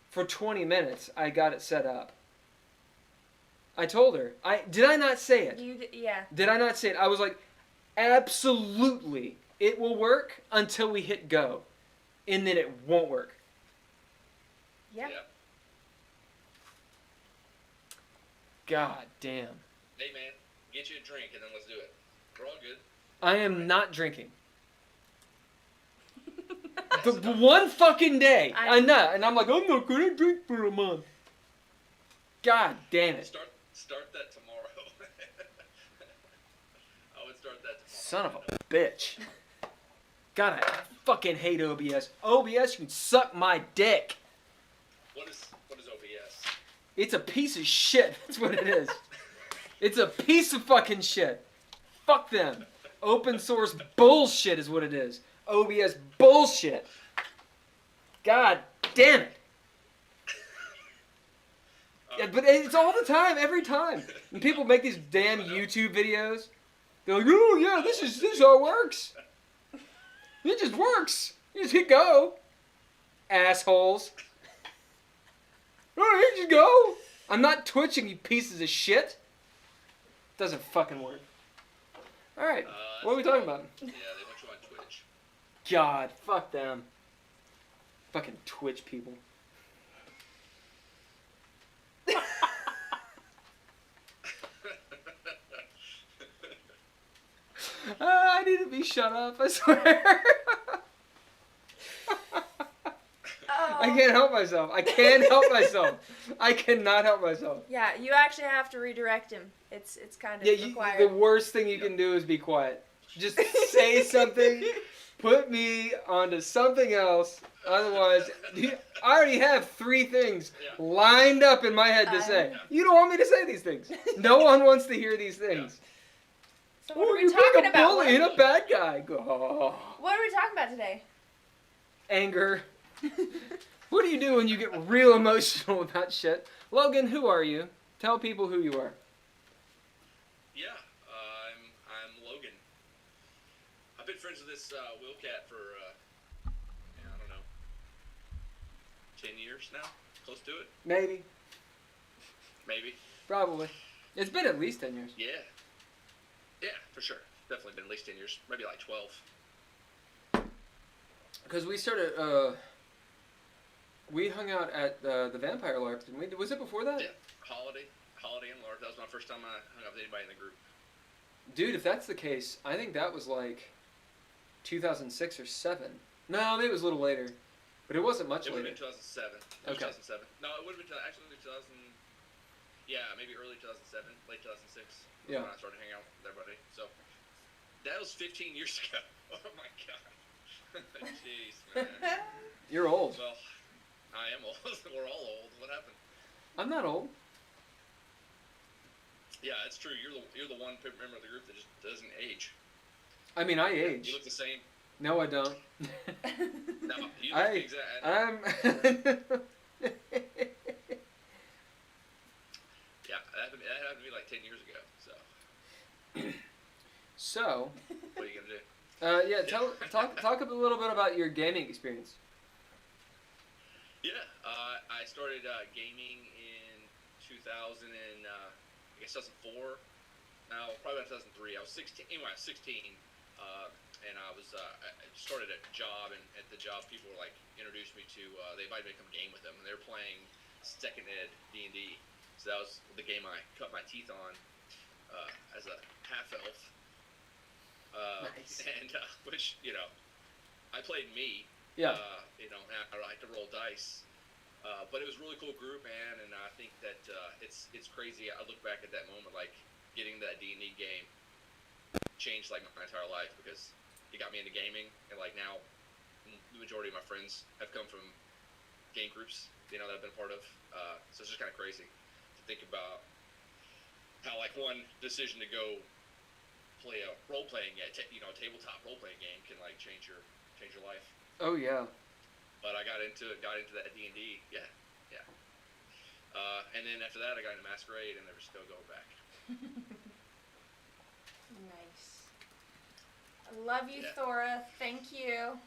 for 20 minutes, I got it set up. I told her. Did I not say it? Yeah. Did I not say it? I was like, absolutely, it will work until we hit go. And then it won't work. Yeah. God damn. Hey, man, get you a drink and then let's do it. We're all good. I am not drinking. the one fucking day. I'm not. And I'm like, I'm not going to drink for a month. God damn it. Start that tomorrow. I would start that tomorrow. Son of a bitch. God, I fucking hate OBS. OBS, you can suck my dick. What is OBS? It's a piece of shit. That's what it is. It's a piece of fucking shit. Fuck them. Open source bullshit is what it is. OBS bullshit. God damn it. Yeah, but it's all the time, every time. And people make these damn YouTube videos. They're like, oh yeah, this is how it works. It just works. You just hit go. Assholes. Oh, here you go. I'm not twitching, you pieces of shit. Doesn't fucking work. Alright, what are we talking about? Yeah, they want you on Twitch. God, fuck them. Fucking Twitch people. I need to be shut up, I swear. I can't help myself. I can't help myself. I cannot help myself. Yeah, you actually have to redirect him. It's kind of required. The worst thing you can do is be quiet. Just say something. Put me onto something else. Otherwise, I already have 3 things lined up in my head to say. You don't want me to say these things. No one wants to hear these things. So what are we talking about? Bully and a bad guy. Oh. What are we talking about today? Anger. What do you do when you get real emotional about shit? Logan, who are you? Tell people who you are. Yeah, I'm Logan. I've been friends with this Willcat for I don't know, 10 years now, close to it. Maybe. Probably. It's been at least 10 years. Yeah, for sure. Definitely been at least 10 years, maybe like 12. Because we started, we hung out at the Vampire Lark, didn't we? Was it before that? Yeah, Holiday and Lark. That was my first time I hung out with anybody in the group. Dude, if that's the case, I think that was like 2006 or 7. No, maybe it was a little later. But it wasn't much later. It would have been 2007. Okay. 2007. No, it would have been actually 2000. Yeah, maybe early 2007, late 2006. Yeah. When I started hanging out with everybody. So that was 15 years ago. Oh my god. Jeez, man. You're old. Well, I am old. We're all old. What happened? I'm not old. Yeah, it's true. You're the one member of the group that just doesn't age. I mean, I age. You look the same. No, I don't. No, you look the exact. Yeah, that happened to me like 10 years ago. So. What are you gonna do? Yeah. Talk a little bit about your gaming experience. Yeah, I started gaming in 2000 and I guess 2004. No, probably about 2003. I was 16. Anyway, I was 16, and I started a job, and at the job, people were like introduced me to. They invited me to come game with them, and they were playing Second Ed D&D. So that was the game I cut my teeth on as a half elf. Nice. And which I played me. Yeah. I like to roll dice. But it was a really cool group, man, and I think that it's crazy. I look back at that moment, like getting that D&D game changed like my entire life because it got me into gaming, and like now the majority of my friends have come from game groups, that I've been part of. So it's just kind of crazy to think about how like one decision to go play a role-playing game, tabletop role-playing game can like change your life. Oh yeah. But I got into that D&D, yeah. And then after that, I got into Masquerade, and never still going back. Nice. I love you, Thora. Thank you.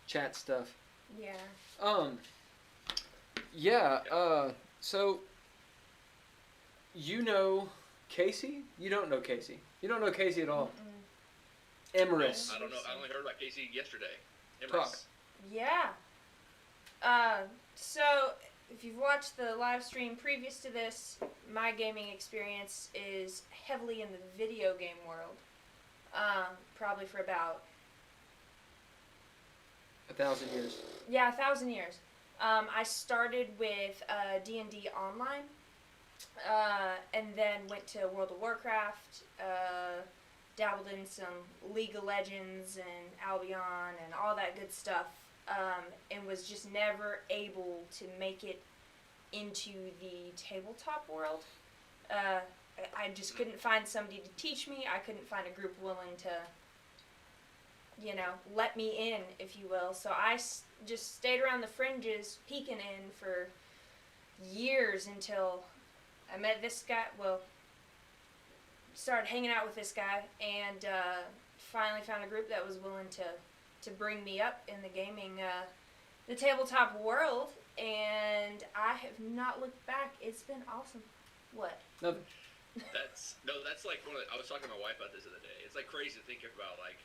Chat stuff. Yeah. Yeah. So you know Casey? You don't know Casey. You don't know Casey at all. Emyris. I don't know. I only heard about Casey yesterday. Talk. Yeah. So if you've watched the live stream previous to this, my gaming experience is heavily in the video game world. Probably for about 1,000 years. Yeah, 1,000 years. I started with D&D Online, and then went to World of Warcraft, dabbled in some League of Legends and Albion and all that good stuff, and was just never able to make it into the tabletop world. I just couldn't find somebody to teach me. I couldn't find a group willing to, let me in, if you will. So I just stayed around the fringes, peeking in for years until I met this guy. Well, started hanging out with this guy, and finally found a group that was willing to bring me up in the gaming, the tabletop world, and I have not looked back. It's been awesome. What? Nothing. That's like I was talking to my wife about this the other day. It's like crazy to think about, like,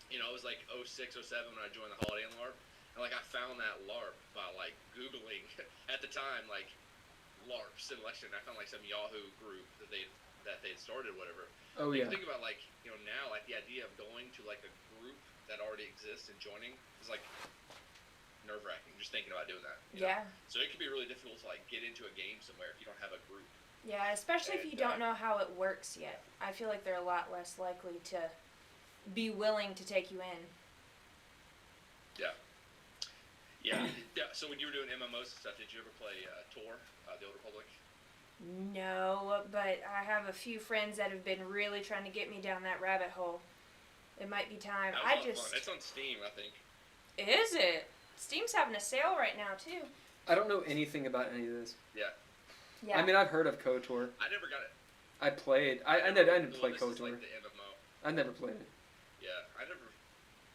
it was like 06, 07 when I joined the Holiday Inn LARP, and like I found that LARP by like Googling at the time, like LARP selection. I found like some Yahoo group that they had started, whatever. Oh yeah. You think about, like, now, like, the idea of going to like a group that already exists and joining is like nerve-wracking just thinking about doing that. Yeah. So it can be really difficult to like get into a game somewhere if you don't have a group. Yeah, especially if you don't know how it works yet. I feel like they're a lot less likely to be willing to take you in. Yeah. Yeah. Yeah. So when you were doing MMOs and stuff, did you ever play Tor, the Old Republic? No, but I have a few friends that have been really trying to get me down that rabbit hole. It might be time. That was a lot of fun. It's on Steam, I think. Is it? Steam's having a sale right now too. I don't know anything about any of this. Yeah. Yeah. I mean, I've heard of KOTOR. I never got it. I played. I didn't play KOTOR. This is like the MMO. I never played it. Yeah, I never.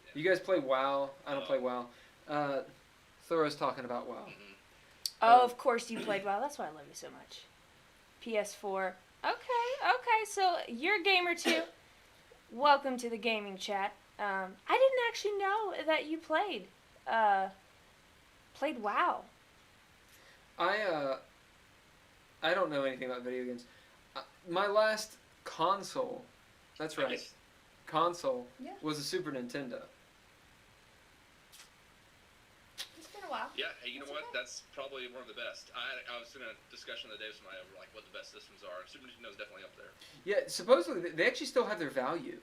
Yeah. You guys play WoW? I don't play WoW. Thoreau's talking about WoW. Mm-hmm. Oh, of course you played WoW. That's why I love you so much. PS4. Okay. So you're a gamer too. Welcome to the gaming chat. I didn't actually know that you played WoW. I don't know anything about video games. My last console, that's right, console was a Super Nintendo. It's been a while. Yeah, hey, you know what? That's probably one of the best. I was in a discussion the other day with somebody over like what the best systems are. Super Nintendo's definitely up there. Yeah, supposedly they actually still have their value.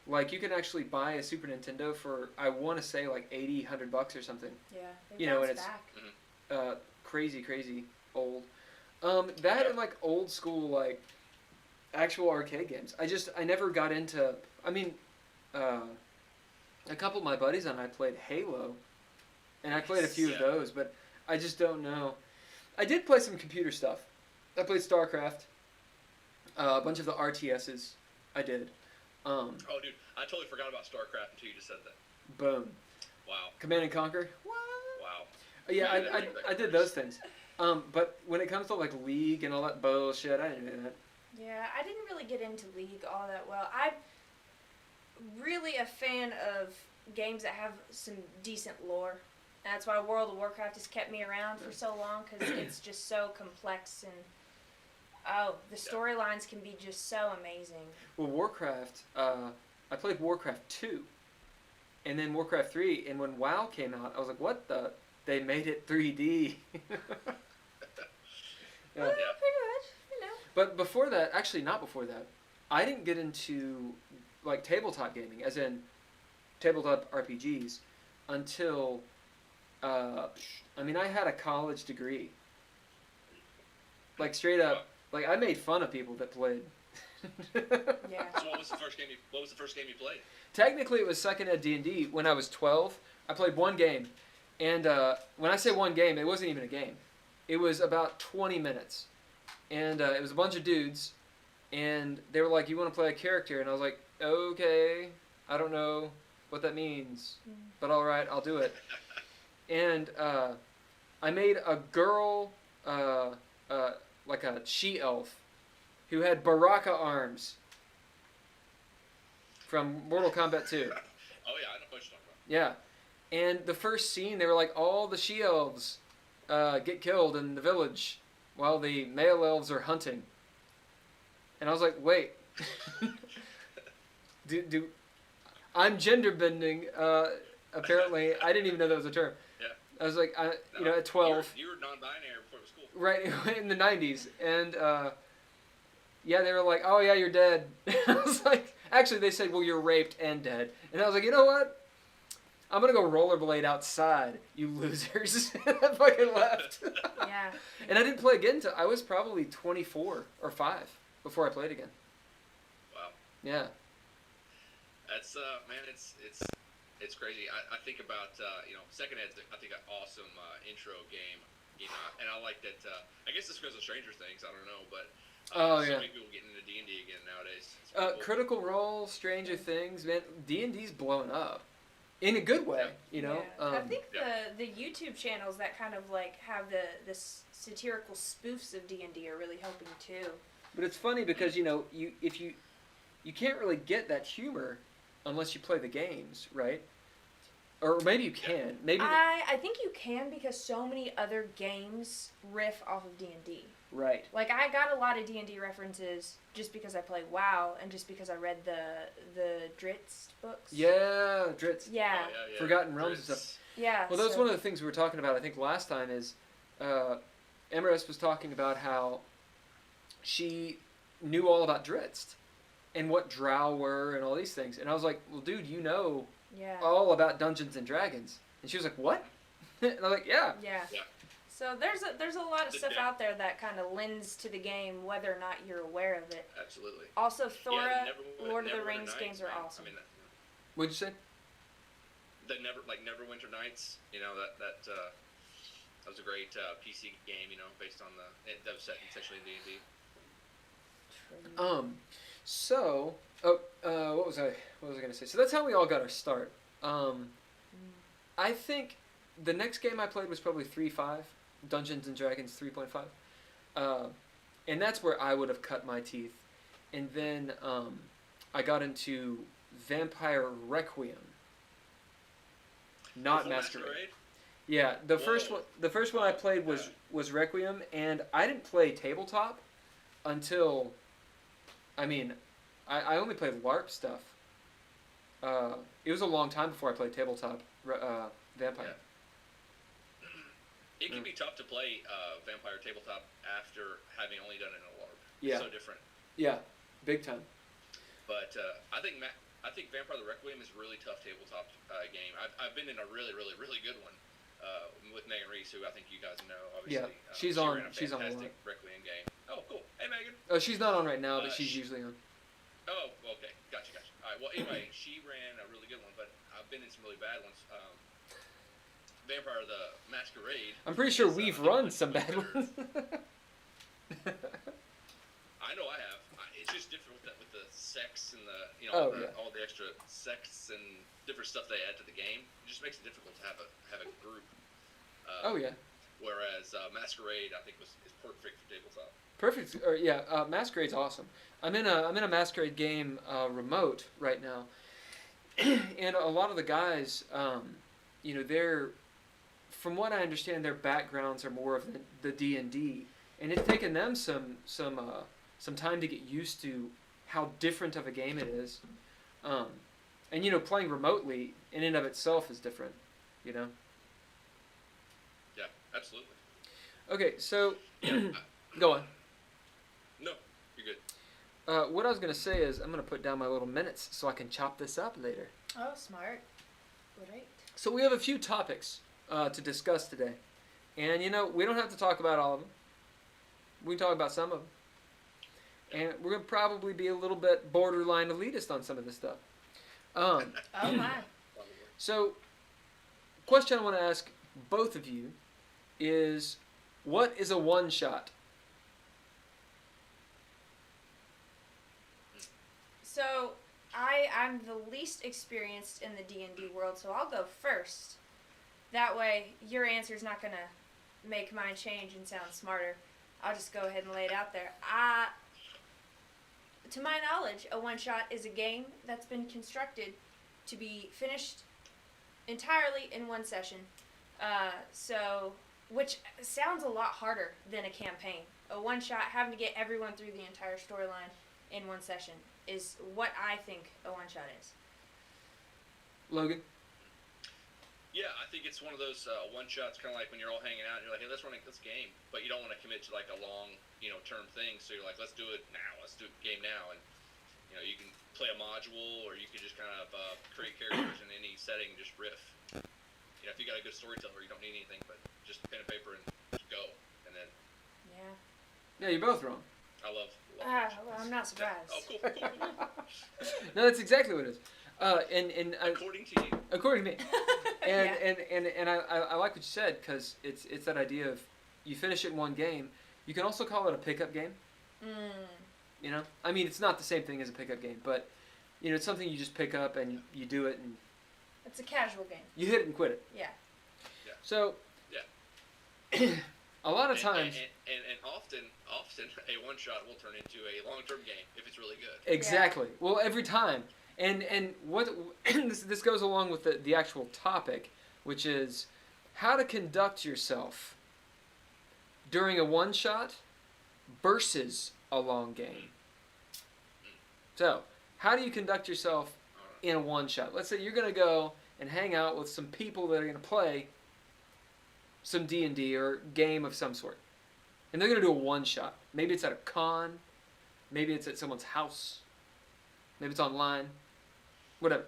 Like, you can actually buy a Super Nintendo for, I want to say, like $80, $100 or something. Yeah, and it's back. Crazy old. That and like old school, like actual arcade games. I never got into. I mean, a couple of my buddies and I played Halo, and I played a few of those, but I just don't know. I did play some computer stuff. I played StarCraft, a bunch of the RTSs. I did. Oh, dude, I totally forgot about StarCraft until you just said that. Boom. Wow. Command and Conquer. What? Wow. Yeah, I did those things. But when it comes to like League and all that bullshit, I didn't do that. Yeah, I didn't really get into League all that well. I'm really a fan of games that have some decent lore. That's why World of Warcraft has kept me around for so long, because it's just so complex and the storylines can be just so amazing. Well, Warcraft, I played Warcraft 2, and then Warcraft 3, and when WoW came out, I was like, what the? They made it 3D. Well, pretty much, But before that, actually not before that, I didn't get into like tabletop gaming, as in tabletop RPGs, until, I had a college degree. Like, straight up, like, I made fun of people that played. Yeah. So what was the first game you played? Technically, it was second ed D&D. When I was 12, I played one game. And when I say one game, it wasn't even a game. It was about 20 minutes. And it was a bunch of dudes. And they were like, you want to play a character? And I was like, okay, I don't know what that means. But all right, I'll do it. And I made a girl, like a she-elf, who had Baraka arms from Mortal Kombat 2. Oh yeah, I know what you're talking about. Yeah. And the first scene, they were like, all the she-elves get killed in the village while the male elves are hunting. And I was like, wait. I'm gender bending. Apparently, I didn't even know that was a term. Yeah. I was like, at 12. You were non-binary before it was cool. Right, in the 90s. And, yeah, they were like, oh, yeah, you're dead. I was like, actually, they said, well, you're raped and dead. And I was like, you know what? I'm going to go rollerblade outside, you losers. And I fucking left. Yeah. And I didn't play again until I was probably 24 or 5 before I played again. Wow. Yeah. That's man, it's crazy. I think about Second Ed's I think an awesome intro game, and I like that. I guess it's because of Stranger Things. I don't know, but so many people getting into D&D again nowadays. Cool. Critical Role, Stranger Things, man. D&D's blowing up in a good way, you know. Yeah. I think the YouTube channels that kind of like have the satirical spoofs of D&D are really helping too. But it's funny because you can't really get that humor unless you play the games, right? Or maybe you can. Maybe I think you can because so many other games riff off of D&D. Right. Like I got a lot of D&D references just because I played WoW and just because I read the Dritz books. Yeah, Dritz. Yeah. Oh, yeah. Forgotten Realms and stuff. Yeah. Well, that was one of the things we were talking about, I think, last time is Emyris was talking about how she knew all about Dritz and what drow were and all these things. And I was like, well, dude, you know all about Dungeons and Dragons. And she was like, what? And I was like, yeah. Yeah. So there's a lot of stuff out there that kind of lends to the game, whether or not you're aware of it. Absolutely. Also, Thora, Lord of the Rings games are awesome. I mean, What'd you say? The Neverwinter Nights. That was a great PC game. Based on that was set essentially in D&D. So, what was I gonna say? So that's how we all got our start. I think the next game I played was probably 3.5, Dungeons and Dragons 3.5, and that's where I would have cut my teeth. And then I got into Vampire Requiem, not Masquerade. Yeah, the first one I played was Requiem, and I didn't play tabletop until. I only played LARP stuff. It was a long time before I played tabletop Vampire. It can be tough to play Vampire tabletop after having only done it in a LARP. Yeah. It's so different. Yeah, big time. But I think Vampire the Requiem is a really tough tabletop game. I've been in a really, really, really good one with Megan Reese, who I think you guys know, obviously. Yeah, she's on a fantastic Requiem game. Oh, cool. Hey, Megan. Oh, she's not on right now, but she's usually on. Oh, okay. Gotcha. All right. Well, anyway, she ran a really good one, but I've been in some really bad ones. Vampire the Masquerade. I'm pretty sure we've run some bad ones. I know I have. It's just different with the sex and all the extra sex and different stuff they add to the game. It just makes it difficult to have a group. Whereas Masquerade, I think, is perfect for tabletop. Perfect. Masquerade's awesome. I'm in a Masquerade game remote right now, and a lot of the guys, they're, from what I understand, their backgrounds are more of the D&D, and it's taken them some time to get used to how different of a game it is, and playing remotely in and of itself is different, Yeah, absolutely. Okay, so go on. No, you're good. What I was going to say is I'm going to put down my little minutes so I can chop this up later. Oh, smart. Great. So we have a few topics to discuss today. And, we don't have to talk about all of them. We can talk about some of them. And we're going to probably be a little bit borderline elitist on some of this stuff. Oh, my. So, question I want to ask both of you is, what is a one-shot? So, I'm the least experienced in the D&D world, so I'll go first. That way, your answer's not going to make mine change and sound smarter, I'll just go ahead and lay it out there. To my knowledge, a one-shot is a game that's been constructed to be finished entirely in one session. Which sounds a lot harder than a campaign. A one-shot, having to get everyone through the entire storyline in one session, is what I think a one-shot is. Logan? Yeah, I think it's one of those one-shots, kind of like when you're all hanging out and you're like, hey, let's run this game. But you don't want to commit to like a long, term thing. So you're like, let's do it now. Let's do a game now. And, you can play a module or you can just kind of create characters in any setting, just riff. If you got a good storyteller, you don't need anything but just pen and paper and just go. And then... Yeah. Yeah, you're both wrong. I love well, I'm not surprised. Oh, cool. No, that's exactly what it is. According to you. According to me. And, Yeah. and I like what you said, because it's that idea of you finish it in one game. You can also call it a pickup game. I mean, it's not the same thing as a pickup game, but it's something you just pick up and you do it, and It's a casual game. you hit it and quit it. Yeah. So a lot of times, and often a one shot will turn into a long term game if it's really good. exactly. Yeah. Well, every time, and what this goes along with the actual topic, which is how to conduct yourself during a one shot versus a long game. So, how do you conduct yourself in a one shot? Let's say you're going to go and hang out with some people that are going to play some D&D or game of some sort. And they're going to do a one shot. Maybe it's at a con, maybe it's at someone's house, maybe it's online, whatever.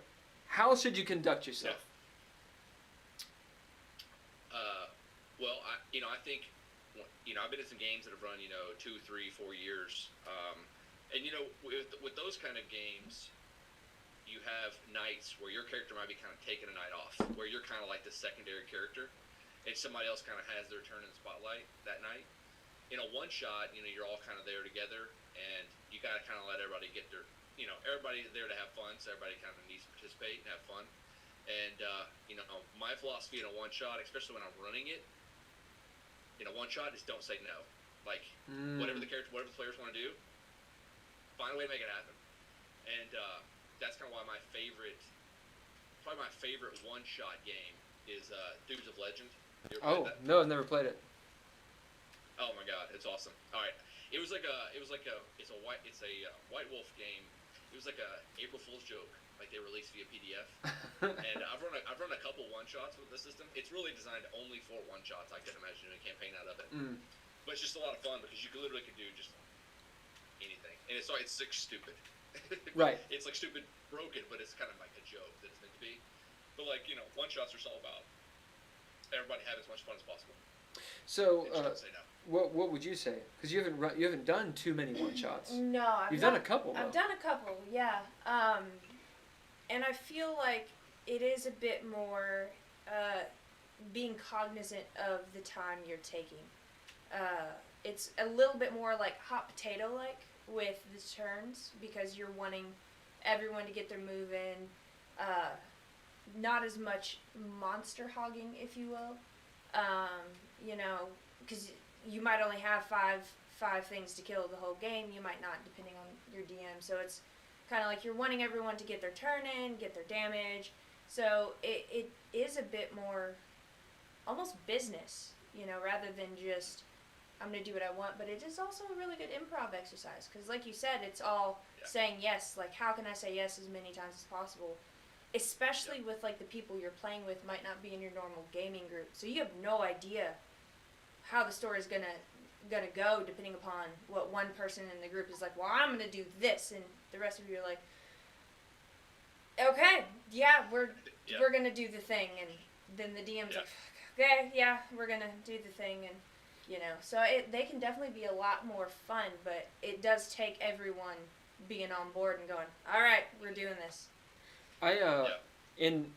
How should you conduct yourself? Well, I think, I've been in some games that have run, 2, 3, 4 years. And, with those kind of games, you have nights where your character might be kind of taking a night off, where you're kind of like the secondary character, and somebody else kind of has their turn in the spotlight that night. In a one-shot, you're all kind of there together, and you got to kind of let everybody get their, everybody's there to have fun, so everybody kind of needs to participate and have fun. And, my philosophy in a one-shot, especially when I'm running it, in a one-shot is don't say no. Like, whatever the players want to do, find a way to make it happen. And that's kind of why probably my favorite one-shot game is Dudes of Legend. You ever played that? No, I've never played it. Oh my god, it's awesome. All right, it's a White Wolf game. It was like a April Fool's joke, like they released via PDF. And I've run a couple one-shots with the system. It's really designed only for one-shots. I couldn't imagine doing a campaign out of it. But it's just a lot of fun because you literally could do just anything, and it's like stupid. Right. It's like stupid broken, but it's kind of like a joke that it's meant to be. But one-shots are just all about everybody have as much fun as possible. So, Say no. what would you say? Because you haven't done too many one-shots. No, You've done a couple, though. I've done a couple, yeah. And I feel like it is a bit more being cognizant of the time you're taking. It's a little bit more like hot potato-like with the turns because you're wanting everyone to get their move in. Not as much monster hogging, if you will. Because you might only have five things to kill the whole game. You might not, depending on your DM. So it's kind of like you're wanting everyone to get their turn in, get their damage. So it is a bit more almost business, rather than just I'm going to do what I want. But it is also a really good improv exercise because, like you said, it's all saying yes. Like, how can I say yes as many times as possible? Especially with, like, the people you're playing with might not be in your normal gaming group. So you have no idea how the story is gonna go depending upon what one person in the group is like, well, I'm going to do this. And the rest of you are like, okay, yeah, we're going to do the thing. And then the DM's like, okay, yeah, we're going to do the thing. And, so they can definitely be a lot more fun. But it does take everyone being on board and going, all right, we're doing this.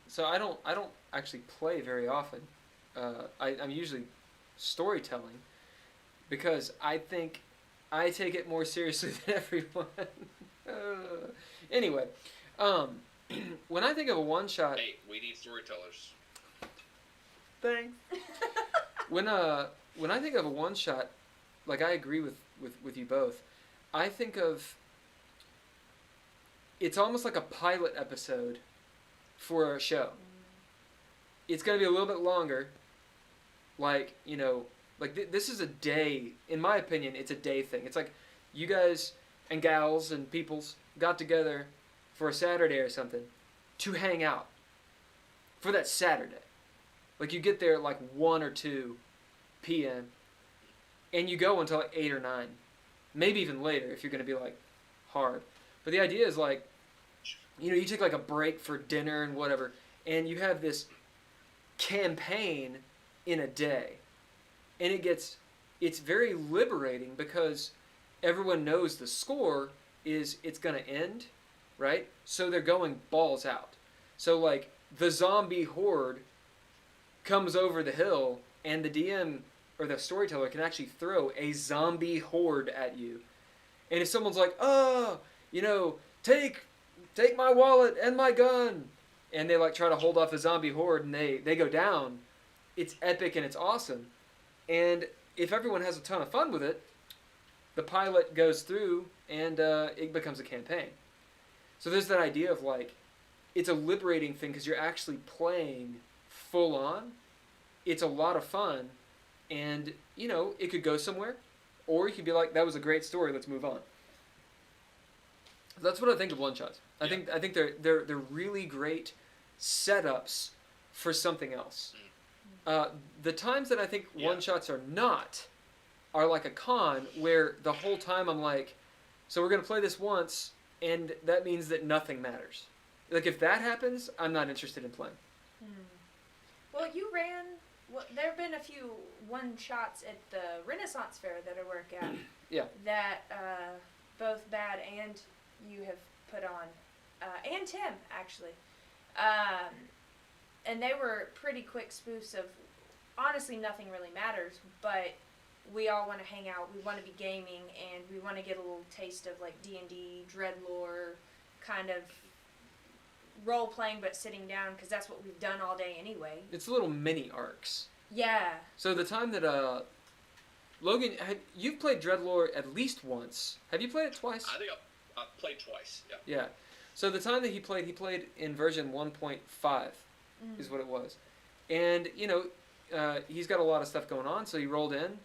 So I don't actually play very often. I'm usually storytelling because I think I take it more seriously than everyone. Anyway, when I think of a one shot, hey, we need storytellers. Thanks. when I think of a one shot, like I agree with you both. I think of it's almost like a pilot episode for a show. It's going to be a little bit longer. Like, this is a day, in my opinion, it's a day thing. It's like you guys and gals and peoples got together for a Saturday or something to hang out for that Saturday. Like you get there at like 1 or 2 p.m. and you go until like 8 or 9. Maybe even later if you're going to be like hard. But the idea is like, you take like a break for dinner and whatever, and you have this campaign in a day. And it's very liberating because everyone knows the score is it's going to end, right? So they're going balls out. So like the zombie horde comes over the hill and the DM or the storyteller can actually throw a zombie horde at you. And if someone's like, take my wallet and my gun, and they like try to hold off the zombie horde and they go down, it's epic and it's awesome. And if everyone has a ton of fun with it, the pilot goes through and it becomes a campaign. So there's that idea of like, it's a liberating thing because you're actually playing full on. It's a lot of fun, and it could go somewhere, or you could be like, that was a great story, let's move on. That's what I think of one shots. I think they're really great setups for something else. The times that I think one shots are not are like a con where the whole time I'm like, so we're gonna play this once, and that means that nothing matters. Like if that happens, I'm not interested in playing. Well, there have been a few one shots at the Renaissance Fair that I work at. Yeah. That both Bad and you have put on, and Tim actually, and they were pretty quick spoofs of honestly nothing really matters, but we all want to hang out, we want to be gaming, and we want to get a little taste of like D&D, Dreadlore, kind of role playing but sitting down because that's what we've done all day anyway. It's little mini arcs. Yeah. So the time that Logan, you've played Dreadlore at least once. Have you played it twice? I think I've played twice. Yeah. Yeah. So the time that he played in version 1.5 is what it was, and he's got a lot of stuff going on. So he rolled in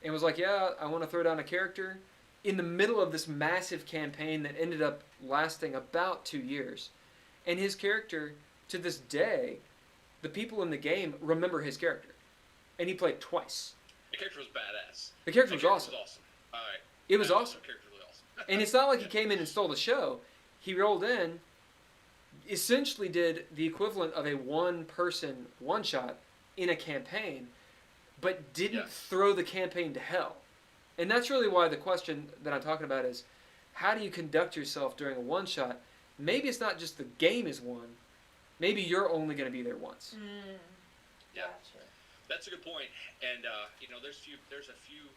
and was like, "Yeah, I want to throw down a character." In the middle of this massive campaign that ended up lasting about 2 years. And his character, to this day, the people in the game remember his character. And he played twice. The character was badass. The character was awesome. All right. It was awesome. The character was really awesome. And it's not like he came in and stole the show. He rolled in, essentially did the equivalent of a one-person one-shot in a campaign, but didn't throw the campaign to hell. And that's really why the question that I'm talking about is, how do you conduct yourself during a one-shot? Maybe it's not just the game is one. Maybe you're only going to be there once. Yeah, Gotcha. that's a good point. And there's a few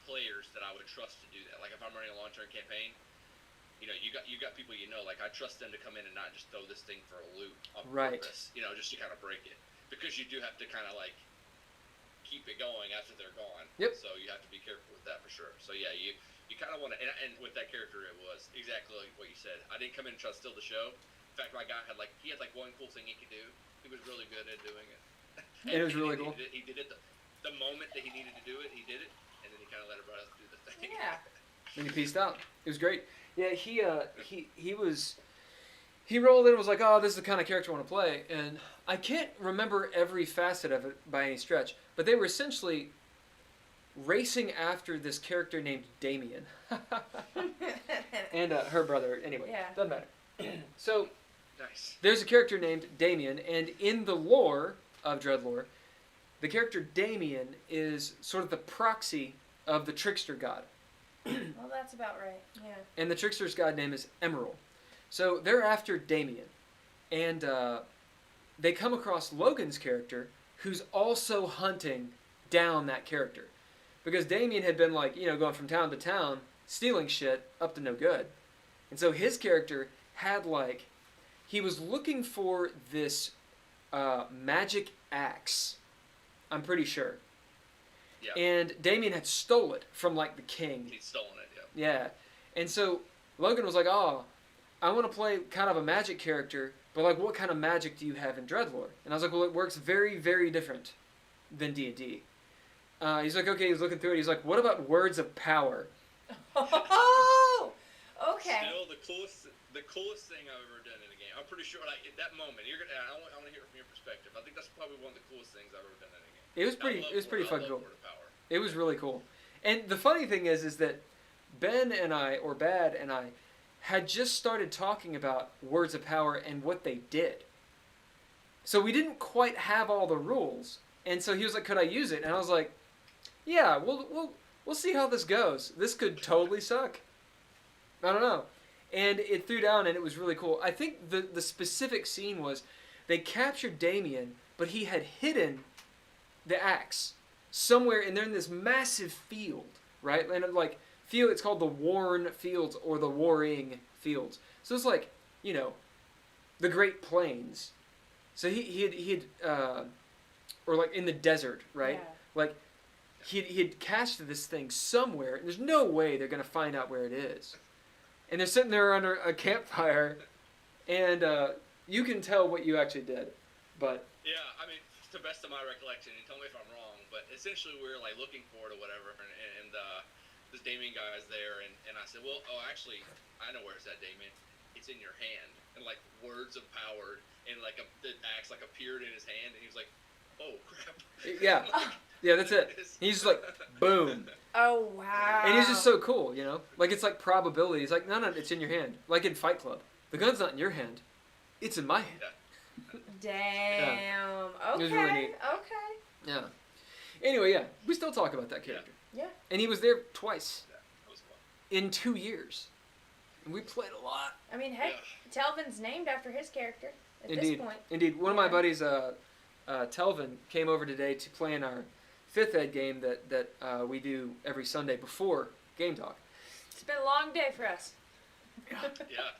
players that I would trust to do that. Like if I'm running a long-term campaign, you got people like I trust them to come in and not just throw this thing for a loop on purpose. Just to kind of break it, because you do have to kind of like keep it going after they're gone. Yep. So you have to be careful with that for sure. So yeah, you kind of want to, and with that character, it was exactly like what you said. I didn't come in and try to steal the show. In fact, my guy had one cool thing he could do. He was really good at doing it. And it was really cool. He did it the moment that he needed to do it. He did it, and then he kind of let everybody else do the thing. Yeah. Then he pieced out. It was great. Yeah, he rolled in and was like, oh, this is the kind of character I want to play. And I can't remember every facet of it by any stretch, but they were essentially racing after this character named Damien. And her brother. Anyway, doesn't matter. So, nice. There's a character named Damien, and in the lore of Dreadlore, the character Damien is sort of the proxy of the trickster god. Well, that's about right, yeah. And the trickster's god name is Emerald. So they're after Damien. And they come across Logan's character, who's also hunting down that character. Because Damien had been going from town to town, stealing shit up to no good. And so his character had he was looking for this magic axe, I'm pretty sure. Yeah. And Damien had stole it from like the king. He'd stolen it. Yeah. Yeah. And so Logan was like, "Oh, I want to play kind of a magic character, but like, what kind of magic do you have in Dreadlore?" And I was like, "Well, it works very, very different than D&D." He's like, "Okay." He's looking through it. He's like, "What about words of power?" Oh, okay. Still the coolest thing I've ever done in a game. I'm pretty sure, like, at that moment, I want to hear it from your perspective. I think that's probably one of the coolest things I've ever done in a game. It was pretty fucking cool. Word of power. It was really cool. And the funny thing is that Ben and I, or Bad and I, had just started talking about words of power and what they did. So we didn't quite have all the rules. And so he was like, "Could I use it?" And I was like, "Yeah, we'll see how this goes. This could totally suck. I don't know." And it threw down, and it was really cool. I think the specific scene was they captured Damien, but he had hidden the axe somewhere, and they're in this massive field, right? And like field, it's called the Worn Fields or the Warring Fields. So it's like, you know, the Great Plains. So he had or like in the desert, right? Yeah. Like he'd cached this thing somewhere, and there's no way they're gonna find out where it is. And they're sitting there under a campfire, and you can tell what you actually did, but Yeah, I mean, to the best of my recollection, and tell me if I'm wrong, but essentially we were like looking for it or whatever, and this Damien guy is there, and I said, "Well, actually, I know where it's at, Damien. It's in your hand." And like words of power, and like the axe like appeared in his hand, and he was like, "Oh crap!" yeah, yeah, that's it. He's just like, boom. Oh, wow. And he's just so cool, you know? Like, it's like probability. He's like, no, it's in your hand. Like in Fight Club. The gun's not in your hand. It's in my hand. Damn. It Okay. was really neat. Okay. Yeah. Anyway, yeah. We still talk about that character. Yeah. And he was there twice. Yeah, that was fun. In 2 years. And we played a lot. I mean, heck, Telvin's named after his character at Indeed. this point. Indeed. One of my buddies, Telvin, came over today to play in our 5th ed game that we do every Sunday before GameTalk. It's been a long day for us. Yeah,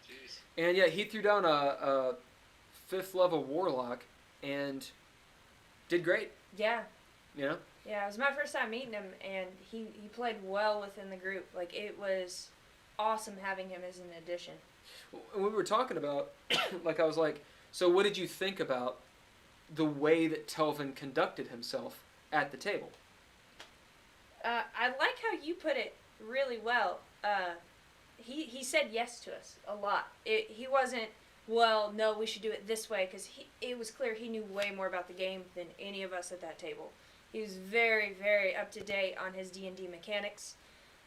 jeez. And yeah, he threw down a 5th level warlock and did great. Yeah. You know? Yeah, it was my first time meeting him, and he played well within the group. Like, it was awesome having him as an addition. When we were talking about, like, I was like, so what did you think about the way that Telvin conducted himself at the table? I like how you put it really well. He said yes to us a lot. He wasn't, well, no, we should do it this way, because it was clear he knew way more about the game than any of us at that table. He was very, very up to date on his D&D mechanics,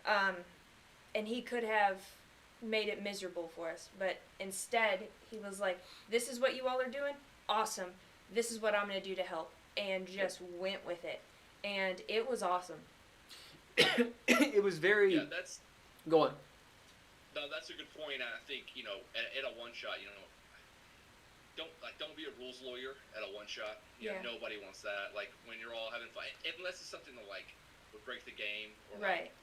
and he could have made it miserable for us, but instead he was like, "This is what you all are doing? Awesome. This is what I'm going to do to help," and just went with it, and it was awesome. It was very... Yeah, that's... Go on. No, that's a good point. I think, you know, at a one shot, you know, don't be a rules lawyer at a one shot. You know, nobody wants that. Like when you're all having fun, unless it's something that like would break the game or like,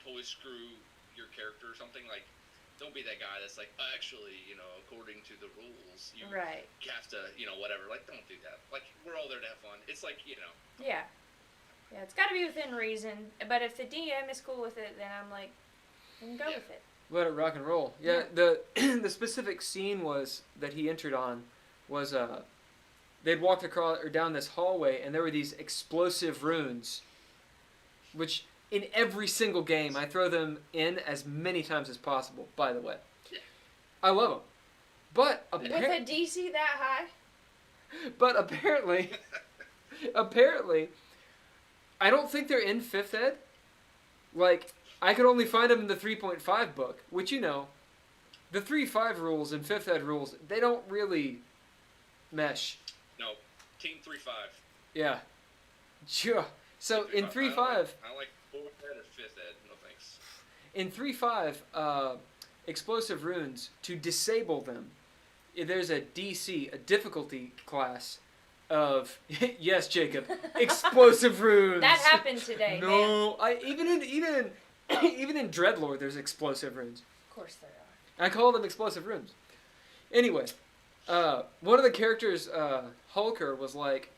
totally screw your character or something. Like, don't be that guy that's like, actually, you know, according to the rules, you have to, you know, whatever. Like, don't do that. Like, we're all there to have fun. It's like, you know. Yeah. Yeah, it's got to be within reason. But if the DM is cool with it, then I'm like, go with it. Let it rock and roll. Yeah, the specific scene was that he entered on was they'd walked across or down this hallway, and there were these explosive runes, which in every single game I throw them in as many times as possible. By the way, I love them, but with a DC that high. But apparently, I don't think they're in 5th ed. Like, I could only find them in the 3.5 book, which, you know, the 3.5 rules and 5th ed rules, they don't really mesh. No, Team 3.5. Yeah. Sure. So in 3.5... I like 4th ed or 5th ed, no thanks. In 3.5, explosive runes, to disable them, there's a DC, a difficulty class of, yes, Jacob, explosive runes. That happened today, No, even in Dreadlore, there's explosive runes. Of course there are. I call them explosive runes. Anyway, one of the characters, Hulker, was like,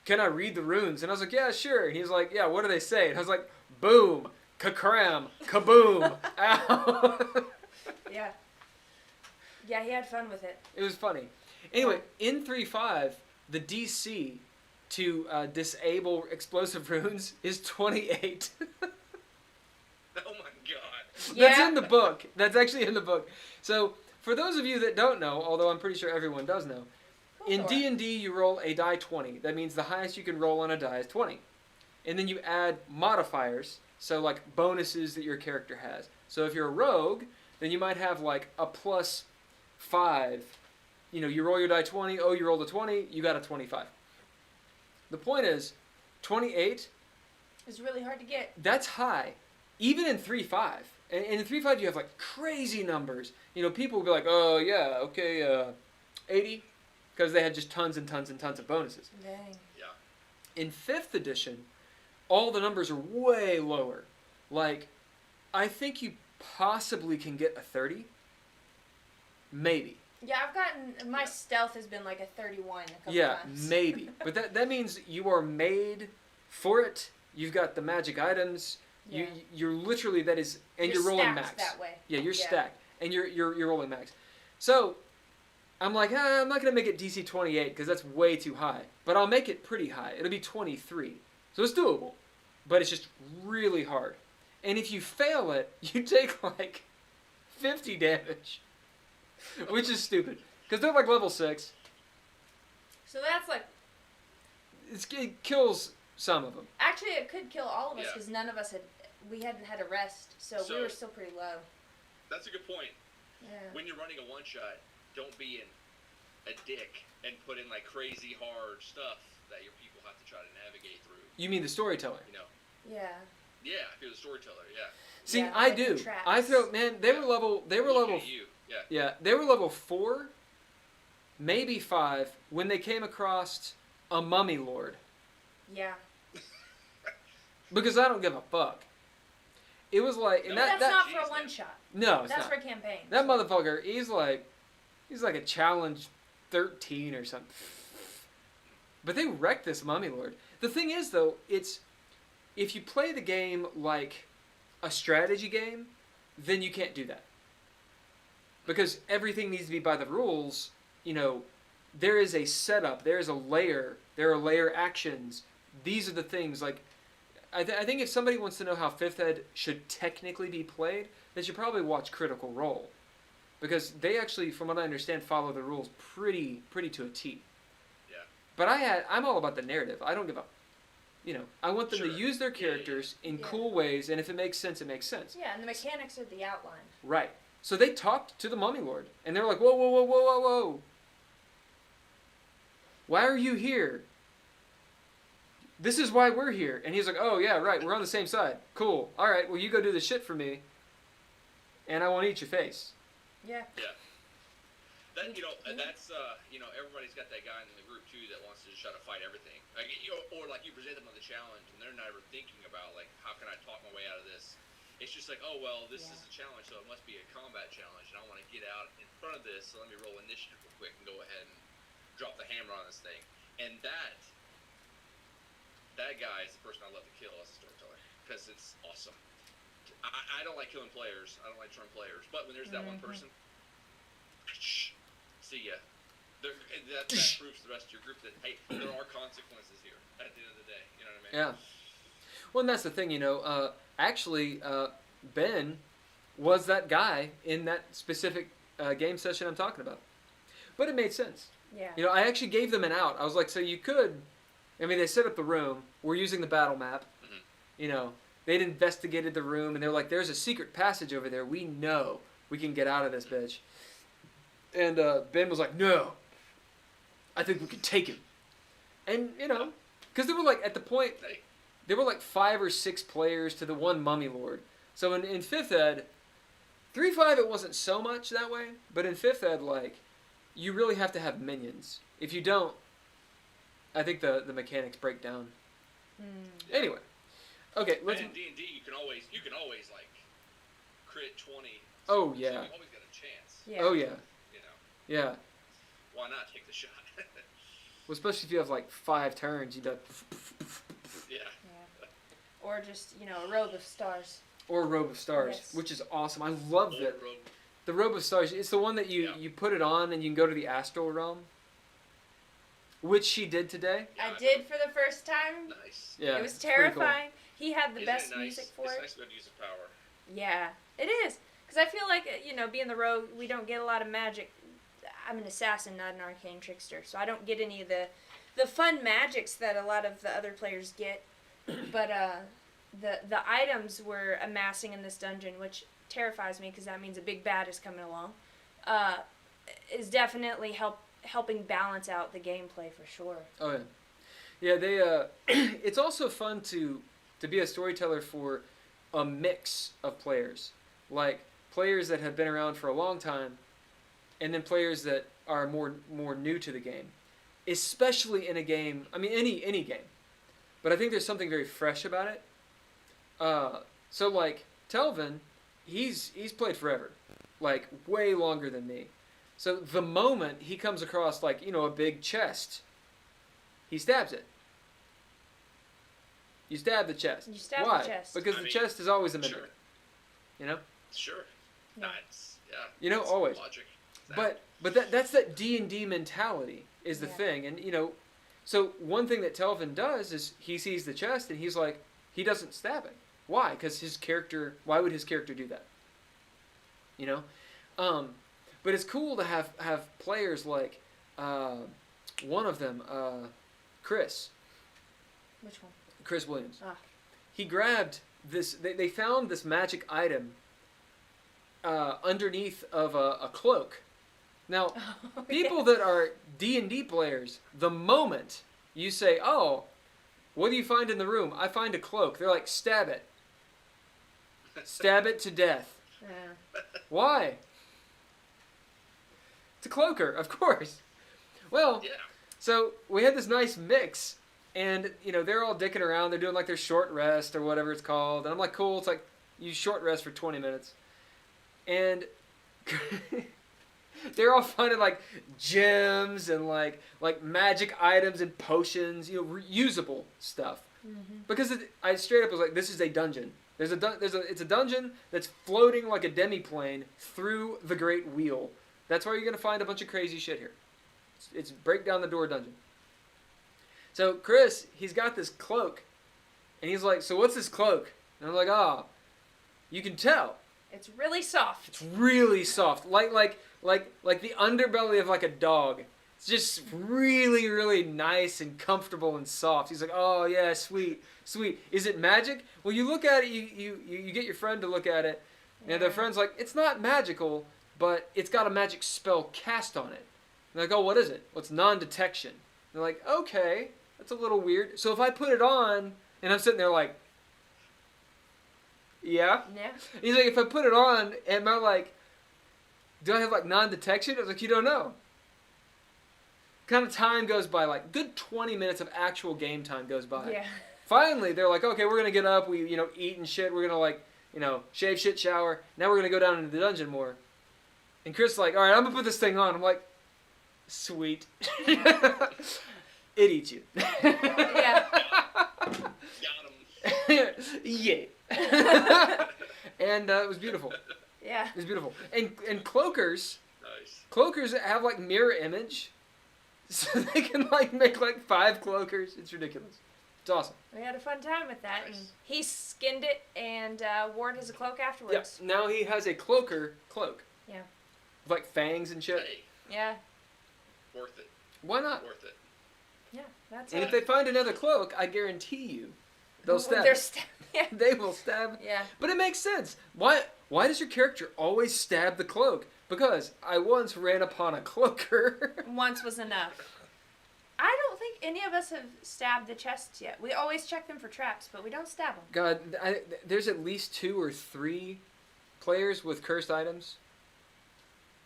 can I read the runes? And I was like, yeah, sure. And he's like, yeah, what do they say? And I was like, boom, ka-cram, kaboom, ow. Yeah. Yeah, he had fun with it. It was funny. Anyway, in 3.5, the DC to disable explosive runes is 28. Oh my god. That's in the book. That's actually in the book. So, for those of you that don't know, although I'm pretty sure everyone does know, in D&D you roll a die 20. That means the highest you can roll on a die is 20. And then you add modifiers, so like bonuses that your character has. So if you're a rogue, then you might have like a plus 5. You know, you roll your die 20, oh, you rolled a 20, you got a 25. The point is, 28... It's really hard to get. That's high. Even in 3.5. And in 3.5 you have like crazy numbers. You know, people will be like, oh yeah, okay, 80. Because they had just tons and tons and tons of bonuses. Dang. Yeah. In 5th edition, all the numbers are way lower. Like, I think you possibly can get a 30. Maybe. Yeah, I've gotten, my stealth has been like a 31 a couple times. Yeah, maybe. But that means you are made for it. You've got the magic items. Yeah. You're literally, that is, and you're rolling max. That way. Yeah, you're stacked. And you're rolling max. So, I'm like, I'm not going to make it DC 28 because that's way too high. But I'll make it pretty high. It'll be 23. So it's doable. But it's just really hard. And if you fail it, you take like 50 damage. Which is stupid. Because they're like level 6. So that's like... It kills some of them. Actually, it could kill all of us because none of us we hadn't had a rest. So we were still pretty low. That's a good point. Yeah. When you're running a one-shot, don't be a dick and put in like crazy hard stuff that your people have to try to navigate through. You mean the storyteller? You know. Yeah. Yeah, if you're the storyteller, yeah. See, Yeah, I like do. the traps. I throw, man, they were level You. Yeah. Yeah, they were level 4, maybe 5 when they came across a mummy lord. Yeah. Because I don't give a fuck. It was like, and No, that's not for a one shot. No, it's That's not. for a campaign. That motherfucker, he's like a challenge 13 or something. But they wrecked this mummy lord. The thing is, though, it's if you play the game like a strategy game, then you can't do that. Because everything needs to be by the rules. You know, there is a setup, there is a layer, there are layer actions. These are the things, like, I think if somebody wants to know how 5th Ed should technically be played, they should probably watch Critical Role. Because they actually, from what I understand, follow the rules pretty to a T. Yeah. But I'm all about the narrative. I don't give up. You know, I want them to use their characters in cool ways, and if it makes sense, it makes sense. Yeah, and the mechanics are the outline. Right. So they talked to the Mummy Lord, and they're like, whoa, whoa, whoa, whoa, whoa, whoa. Why are you here? This is why we're here. And he's like, oh, yeah, right, we're on the same side. Cool. All right, well, you go do the shit for me, and I won't eat your face. Yeah. Yeah. That, that's, everybody's got that guy in the group, too, that wants to just try to fight everything. Like, or like you present them on the challenge, and they're never thinking about, like, how can I talk my way out of this? It's just like, oh, well, this is a challenge, so it must be a combat challenge, and I want to get out in front of this, so let me roll initiative real quick and go ahead and drop the hammer on this thing. And that guy is the person I love to kill as a storyteller, because it's awesome. I don't like killing players. I don't like turn players. But when there's that one person, see ya. That proves to the rest of your group that, hey, there are consequences here at the end of the day. You know what I mean? Yeah. Well, and that's the thing, actually, Ben was that guy in that specific game session I'm talking about. But it made sense. Yeah. I actually gave them an out. I was like, so you could, they set up the room. We're using the battle map. Mm-hmm. They'd investigated the room, and they're like, there's a secret passage over there. We know we can get out of this bitch. And Ben was like, no. I think we can take him. And, because they were like, at the point, there were like 5 or 6 players to the one Mummy Lord. So in 5th Ed, 3.5 it wasn't so much that way, but in 5th Ed, like, you really have to have minions. If you don't, I think the mechanics break down. Anyway. Okay, let's... And in D&D, you can always like, crit 20. Oh, so yeah. you always got a chance. Yeah. Oh, yeah. Yeah. Why not take the shot? Well, especially if you have like 5 turns, you do. Yeah. Or just, a robe of stars. Or a robe of stars, Yes. which is awesome. I love Old that. road. The robe of stars. It's the one that you put it on and you can go to the astral realm, which she did today. Yeah, I did for the first time. Nice. Yeah, It was it's pretty cool. terrifying. He had the Isn't best it nice? music for it's it. nice to be able to use the power. Yeah, it is. Because I feel like, being the rogue, we don't get a lot of magic. I'm an assassin, not an arcane trickster, so I don't get any of the fun magics that a lot of the other players get. But the items we're amassing in this dungeon, which terrifies me because that means a big bad is coming along, is definitely helping balance out the gameplay for sure. Oh yeah, yeah. They it's also fun to be a storyteller for a mix of players, like players that have been around for a long time, and then players that are more new to the game, especially in a game. I mean, any game, but I think there's something very fresh about it. So like Telvin, he's played forever, like way longer than me. So the moment he comes across like a big chest, he stabs it. You stab the chest. You stab Why? the chest. Because I the mean, chest is always a minute. Sure. You know. Sure. Yeah. That's always. Logic. But that's that D&D mentality is the Yeah. thing, and so one thing that Telvin does is he sees the chest and he's like, he doesn't stab it. Why? Because why would his character do that? But it's cool to have players like one of them, Chris Which one? Chris Williams. Ah. He grabbed this. They found this magic item underneath of a cloak. Now, people that are D&D players, the moment you say, "Oh, what do you find in the room?" "I find a cloak." They're like, "Stab it. Stab it to death." Yeah. Why? It's a cloaker, of course. Well, Yeah. so we had this nice mix, and they're all dicking around. They're doing like their short rest or whatever it's called, and I'm like, cool. It's like you short rest for 20 minutes, and they're all finding like gems and like magic items and potions, reusable stuff. Mm-hmm. Because I straight up was like, this is a dungeon. It's a dungeon that's floating like a demi-plane through the Great Wheel. That's where you're gonna find a bunch of crazy shit here. It's break down the door dungeon. So Chris, he's got this cloak, and he's like, "So what's this cloak?" And I'm like, you can tell. It's really soft. It's really soft, like the underbelly of like a dog. It's just really, really nice and comfortable and soft. He's like, "Oh yeah, sweet. Is it magic?" Well, you look at it, you get your friend to look at it, and their friend's like, "It's not magical, but it's got a magic spell cast on it." And they're like, "Oh, what is it?" "Well, it's non-detection." They're like, "Okay, that's a little weird." So if I put it on, and I'm sitting there like, "Yeah." Yeah. And he's like, "If I put it on, am I like, do I have like non-detection?" I was like, "You don't know." Kind of time goes by, like good 20 minutes of actual game time goes by. Yeah. Finally, they're like, "Okay, we're gonna get up. We eat and shit. We're gonna like shave, shit, shower. Now we're gonna go down into the dungeon more." And Chris is like, "All right, I'm gonna put this thing on." I'm like, "Sweet." It eats you. Yeah. Got him. Yeah. And it was beautiful. Yeah. It was beautiful. And cloakers Nice. have like mirror image, so they can like make like 5 cloakers. It's ridiculous. It's awesome. We had a fun time with that, and Nice. he skinned it and wore it as a cloak Yeah. afterwards. Now he has a cloak. Yeah. With like fangs and shit. Hey, Yeah. worth it. Why not? Worth it. Yeah. That's And it. if they find another cloak, I guarantee you, they'll stab. They're it. yeah. They will stab. Yeah. But it makes sense. Why does your character always stab the cloak? Because I once ran upon a cloaker. Once was enough. I don't think any of us have stabbed the chests yet. We always check them for traps, but we don't stab them. God, there's at least 2 or 3 players with cursed items.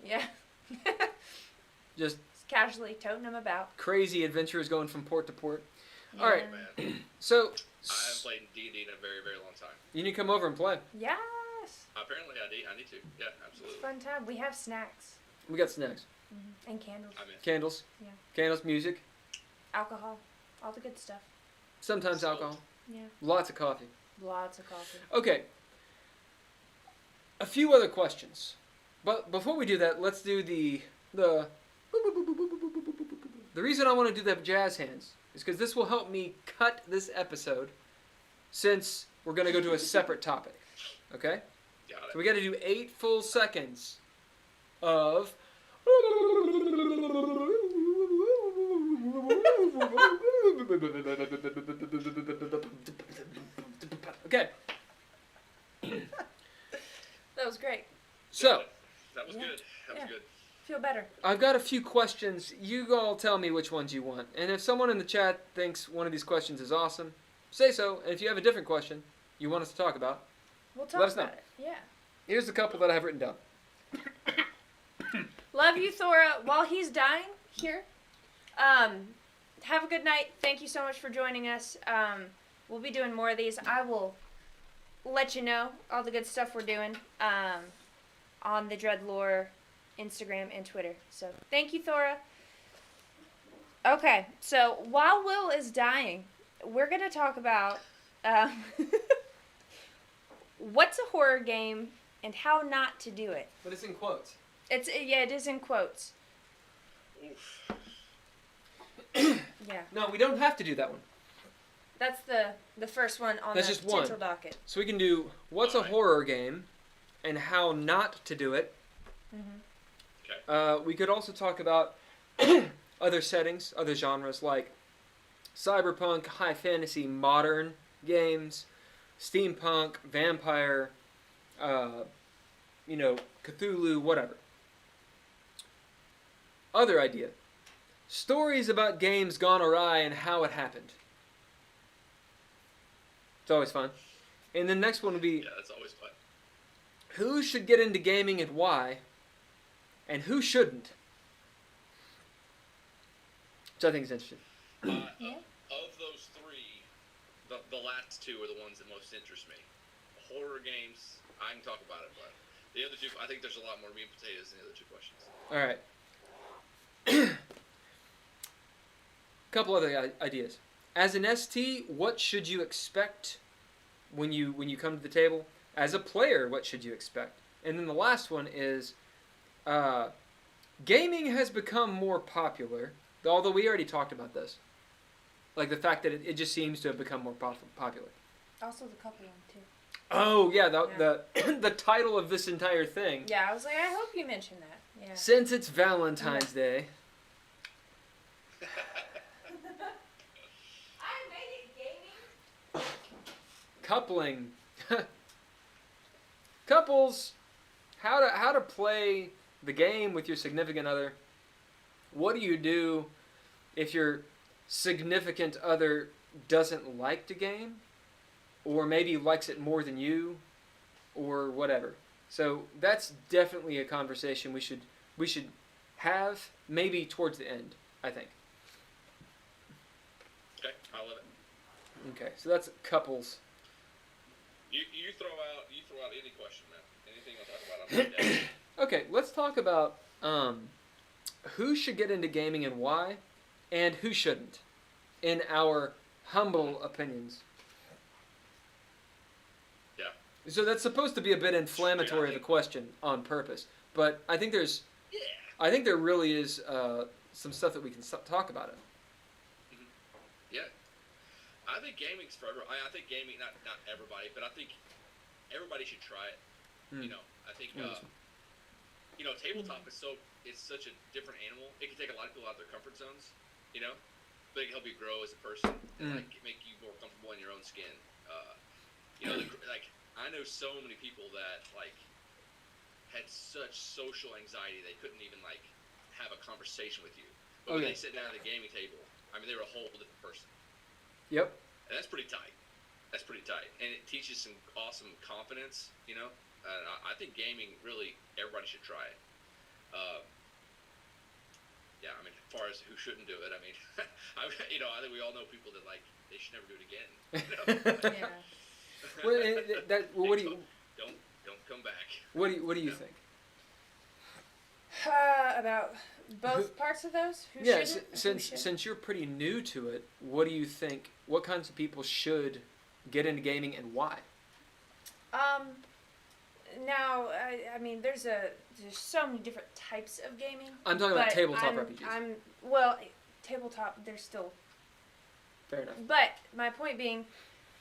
Yeah. Just Just casually toting them about. crazy adventurers going from port to port. Yeah. All right. Man, So, I haven't played D&D in a very, very long time. you need to come over and play. Yes. Apparently, I need to. Yeah, It's absolutely. a fun time. We have snacks. We got snacks, And candles. I'm in. candles, Yeah. candles, music. Alcohol. All the good stuff. Sometimes alcohol. Yeah. Lots of coffee. Lots of coffee. Okay. A few other questions. But before we do that, let's do the reason I want to do the jazz hands is because this will help me cut this episode since we're going to go to a separate topic. Okay? Got it. So we got to do 8 full seconds of okay. That was great. So, That was good. That was good. Feel better. I've got a few questions. You all tell me which ones you want. And if someone in the chat thinks one of these questions is awesome, say so. And if you have a different question you want us to talk about, We'll talk let us know. about it. Yeah. Here's a couple that I have written down. Love you, Thora. While he's dying, here. Have a good night. Thank you so much for joining us. We'll be doing more of these. I will let you know all the good stuff we're doing on the Dreadlore Instagram and Twitter. So thank you, Thora. Okay, so while Will is dying, we're going to talk about what's a horror game and how not to do it. But it's in quotes. It is in quotes. Oof. Yeah. No, we don't have to do that one. That's the first one on That's the just one. potential docket. So we can do what's a Alright. horror game and how not to do it. Mm-hmm. Okay. We could also talk about other settings, other genres like cyberpunk, high fantasy, modern games, steampunk, vampire, Cthulhu, whatever. Other idea. Stories about games gone awry and how it happened. It's always fun. And the next one would be Yeah, that's always fun. who should get into gaming and why, and who shouldn't. Which I think is interesting. Yeah. Of those three, the last two are the ones that most interest me. Horror games, I can talk about it, but the other two, I think there's a lot more meat and potatoes in the other two questions. All right. Couple other ideas. As an ST, what should you expect when you come to the table? As a player, what should you expect? And then the last one is, gaming has become more popular, although we already talked about this. Like the fact that it just seems to have become more popular. Also the couple one too. Oh yeah, the title of this entire thing. Yeah, I was like, I hope you mentioned that. Yeah. Since it's Valentine's Day. I made it gaming. Coupling. Couples, how to play the game with your significant other. What do you do if your significant other doesn't like the game, or maybe likes it more than you, or whatever? So that's definitely a conversation we should have, maybe towards the end, I think. Okay, I love it. Okay, so that's couples. You throw out any question, man. Anything I'll talk about. I'm down. Okay, let's talk about who should get into gaming and why, and who shouldn't, in our humble opinions. Yeah. So that's supposed to be a bit inflammatory of Yeah, the question on purpose, but I think there really is some stuff that we can talk about it. Yeah. I think gaming's for everyone. I think gaming, not everybody, but I think everybody should try it. Hmm. I think tabletop is it's such a different animal. It can take a lot of people out of their comfort zones, but it can help you grow as a person and make you more comfortable in your own skin. I know so many people that had such social anxiety they couldn't even have a conversation with you. But when they sit down at the gaming table, they were a whole different person. Yep. And that's pretty tight. And it teaches some awesome confidence, I think gaming, really, everybody should try it. As far as who shouldn't do it, I think we all know people that, they should never do it again. Yeah. What do you Don't come back. What do you think? About Both parts of those? Who Yeah, shouldn't? Who since should? since you're pretty new to it, what do you think? What kinds of people should get into gaming and why? Now, I mean, there's so many different types of gaming. I'm talking about but tabletop RPGs. Well, tabletop, there's still. Fair enough. But my point being,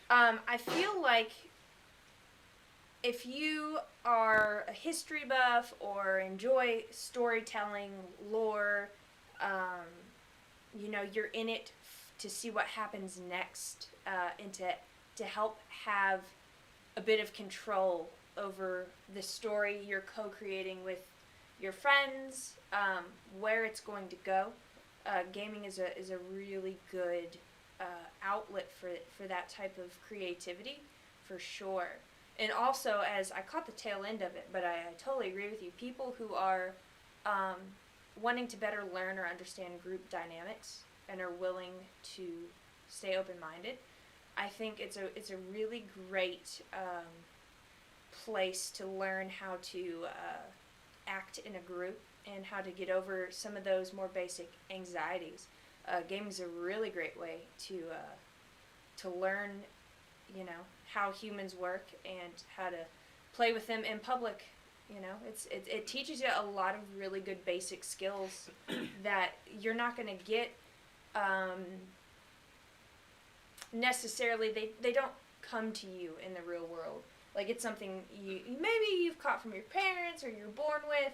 I feel like if you are a history buff or enjoy storytelling, lore, you're in it to see what happens next, and to help have a bit of control over the story you're co-creating with your friends, where it's going to go. Gaming is a really good outlet for that type of creativity, for sure. And also, as I caught the tail end of it, but I totally agree with you, people who are wanting to better learn or understand group dynamics and are willing to stay open-minded, I think it's a really great place to learn how to act in a group and how to get over some of those more basic anxieties. Gaming is a really great way to learn, how humans work and how to play with them in public. It teaches you a lot of really good basic skills that you're not going to get necessarily. They don't come to you in the real world. Like, it's something maybe you've caught from your parents or you're born with,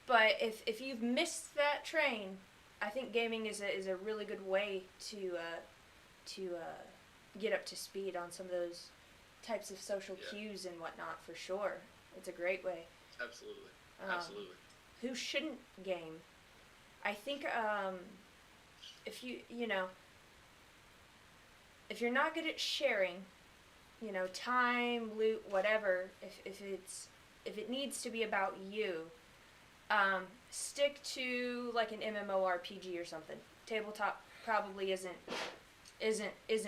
but if you've missed that train, I think gaming is a really good way to get up to speed on some of those types of social cues and whatnot, for sure. It's a great way. Absolutely. Absolutely. Who shouldn't game? I think if if you're not good at sharing, time, loot, whatever, if it needs to be about you, stick to like an MMORPG or something. Tabletop probably isn't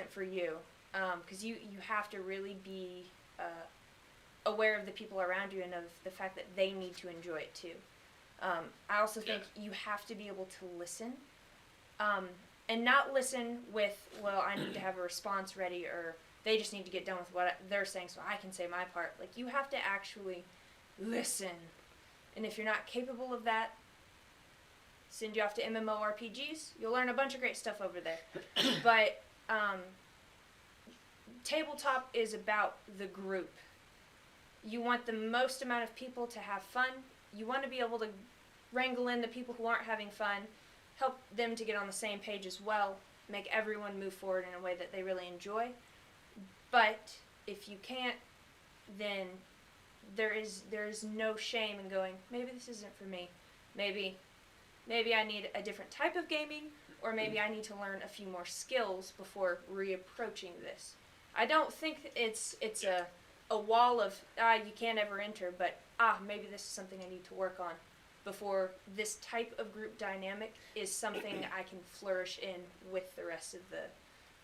for you, because you have to really be aware of the people around you and of the fact that they need to enjoy it too. I also think you have to be able to listen, and not listen with, well, I need to have a response ready, or they just need to get done with what they're saying so I can say my part. Like, you have to actually listen. And if you're not capable of that, send you off to MMORPGs. You'll learn a bunch of great stuff over there. But tabletop is about the group. You want the most amount of people to have fun. You want to be able to wrangle in the people who aren't having fun, help them to get on the same page as well, make everyone move forward in a way that they really enjoy. But if you can't, then there's no shame in going, maybe this isn't for me. Maybe I need a different type of gaming, or maybe I need to learn a few more skills before reapproaching this. I don't think it's a wall of you can't ever enter, but maybe this is something I need to work on before this type of group dynamic is something I can flourish in with the rest of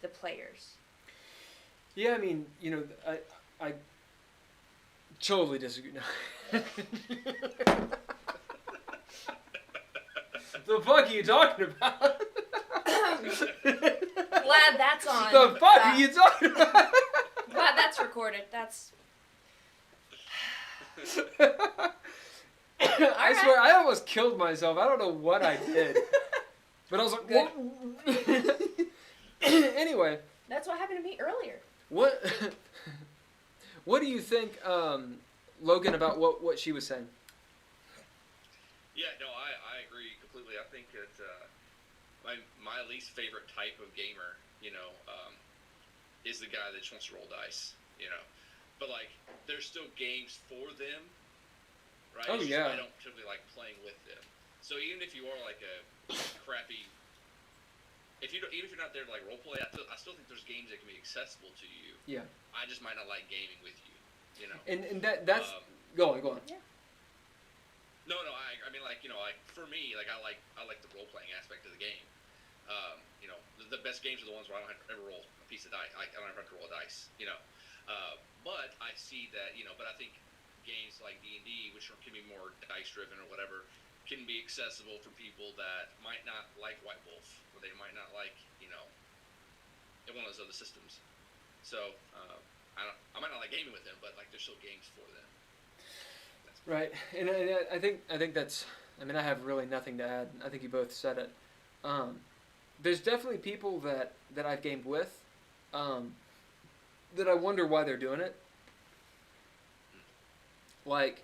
the players. Yeah, I mean, I totally disagree. No. The fuck are you talking about? Glad that's on. The fuck are you talking about? Glad that's recorded. That's. I swear, I almost killed myself. I don't know what I did. But I was like, good. Anyway. That's what happened to me earlier. What do you think, Logan, about what she was saying? Yeah, no, I agree completely. I think that my least favorite type of gamer, is the guy that just wants to roll dice, But, like, there's still games for them, right? Oh, yeah. I don't particularly like playing with them. So even if you are, like, a crappy... even if you're not there to, like, roleplay, I still think there's games that can be accessible to you. Yeah. I just might not like gaming with you, And that's... Go on. Yeah. No, I mean, like, for me, like, I like the role-playing aspect of the game. The best games are the ones where I don't have to ever roll a piece of dice. I don't ever have to roll a dice, But I see that, but I think games like D&D, which can be more dice-driven or whatever, can be accessible for people that might not like White Wolf, or they might not like, one of those other systems. So I might not like gaming with them, but like there's still games for them. Right, and I think that's. I mean, I have really nothing to add. I think you both said it. There's definitely people that I've gamed with, that I wonder why they're doing it. Like,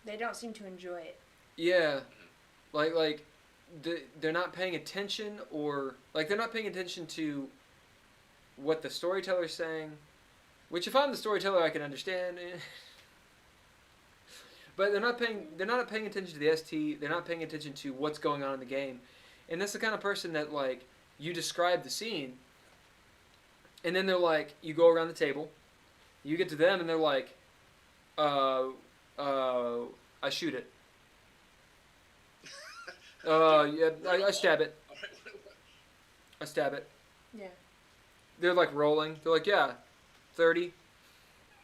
they don't seem to enjoy it. Yeah, like they're not paying attention, or like they're not paying attention to what the storyteller's saying. Which, if I'm the storyteller, I can understand. But they're not paying attention to the ST. They're not paying attention to what's going on in the game, and that's the kind of person that, like, you describe the scene, and then they're like, you go around the table, you get to them, and they're like, I shoot it. Yeah, I stab it. I stab it. Yeah. They're like rolling. They're like, yeah, 30.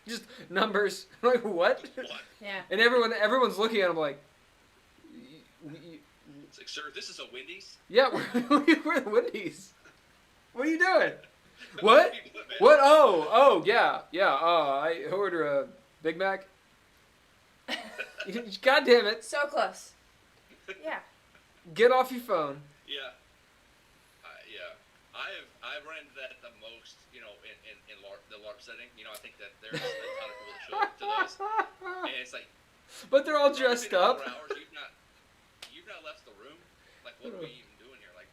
Just numbers. I'm like, what? Yeah. And everyone's looking at them like, it's like, sir, this is a Wendy's? Yeah, we're at Wendy's. What are you doing? What? What? Oh, yeah. I order a Big Mac. God damn it. So close. Yeah. Get off your phone. Yeah. I've run into that the most, in the LARP setting. I think that there's a ton of people that show up to those, and it's like, but they're all dressed up. 4 hours, you've not left the room. Like, what are we even doing here? Like,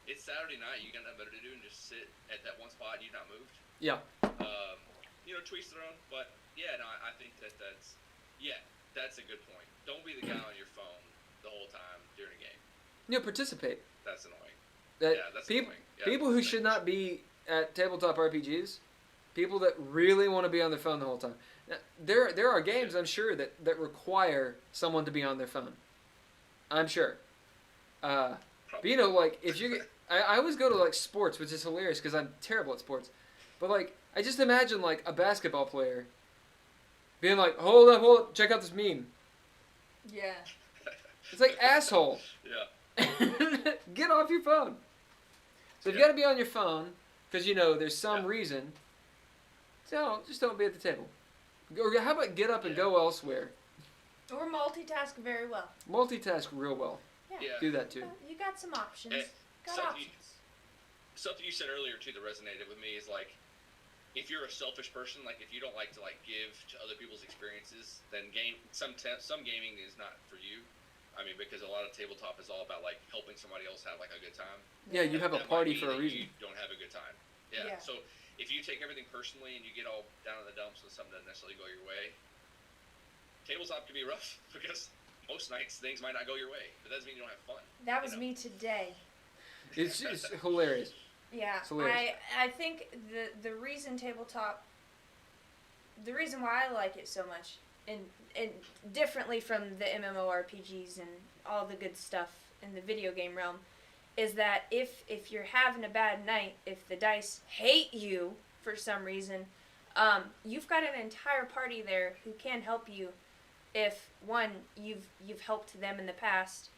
it's Saturday night. You got nothing better to do than just sit at that one spot. And you've not moved. Yeah. Tweets their own, but yeah, no, I think that's a good point. Don't be the guy on your phone the whole time during a game. Participate. That's annoying. That's annoying. People who should not be at tabletop RPGs, people that really want to be on their phone the whole time. Now, there are games, I'm sure, that require someone to be on their phone. I'm sure. But like, if you, I always go to like sports, which is hilarious because I'm terrible at sports. But like, I just imagine like a basketball player being like, hold up, check out this meme. Yeah. It's like, asshole. Yeah. Get off your phone. So if you got to be on your phone because there's some reason, just don't be at the table. Or how about get up and go elsewhere? Or multitask very well. Multitask real well. Yeah. Do that too. You got some options. Something you said earlier too that resonated with me is like, if you're a selfish person, like if you don't like to like give to other people's experiences, then some gaming is not for you. I mean, because a lot of tabletop is all about like helping somebody else have like a good time. Yeah, you have a party for a reason. You don't have a good time. Yeah. So if you take everything personally and you get all down in the dumps when something doesn't necessarily go your way, tabletop can be rough because most nights things might not go your way, but that doesn't mean you don't have fun. That was me today. It's hilarious. Yeah, I think the reason why I like it so much, and differently from the MMORPGs and all the good stuff in the video game realm, is that if you're having a bad night, if the dice hate you for some reason, you've got an entire party there who can help you. If one, you've helped them in the past,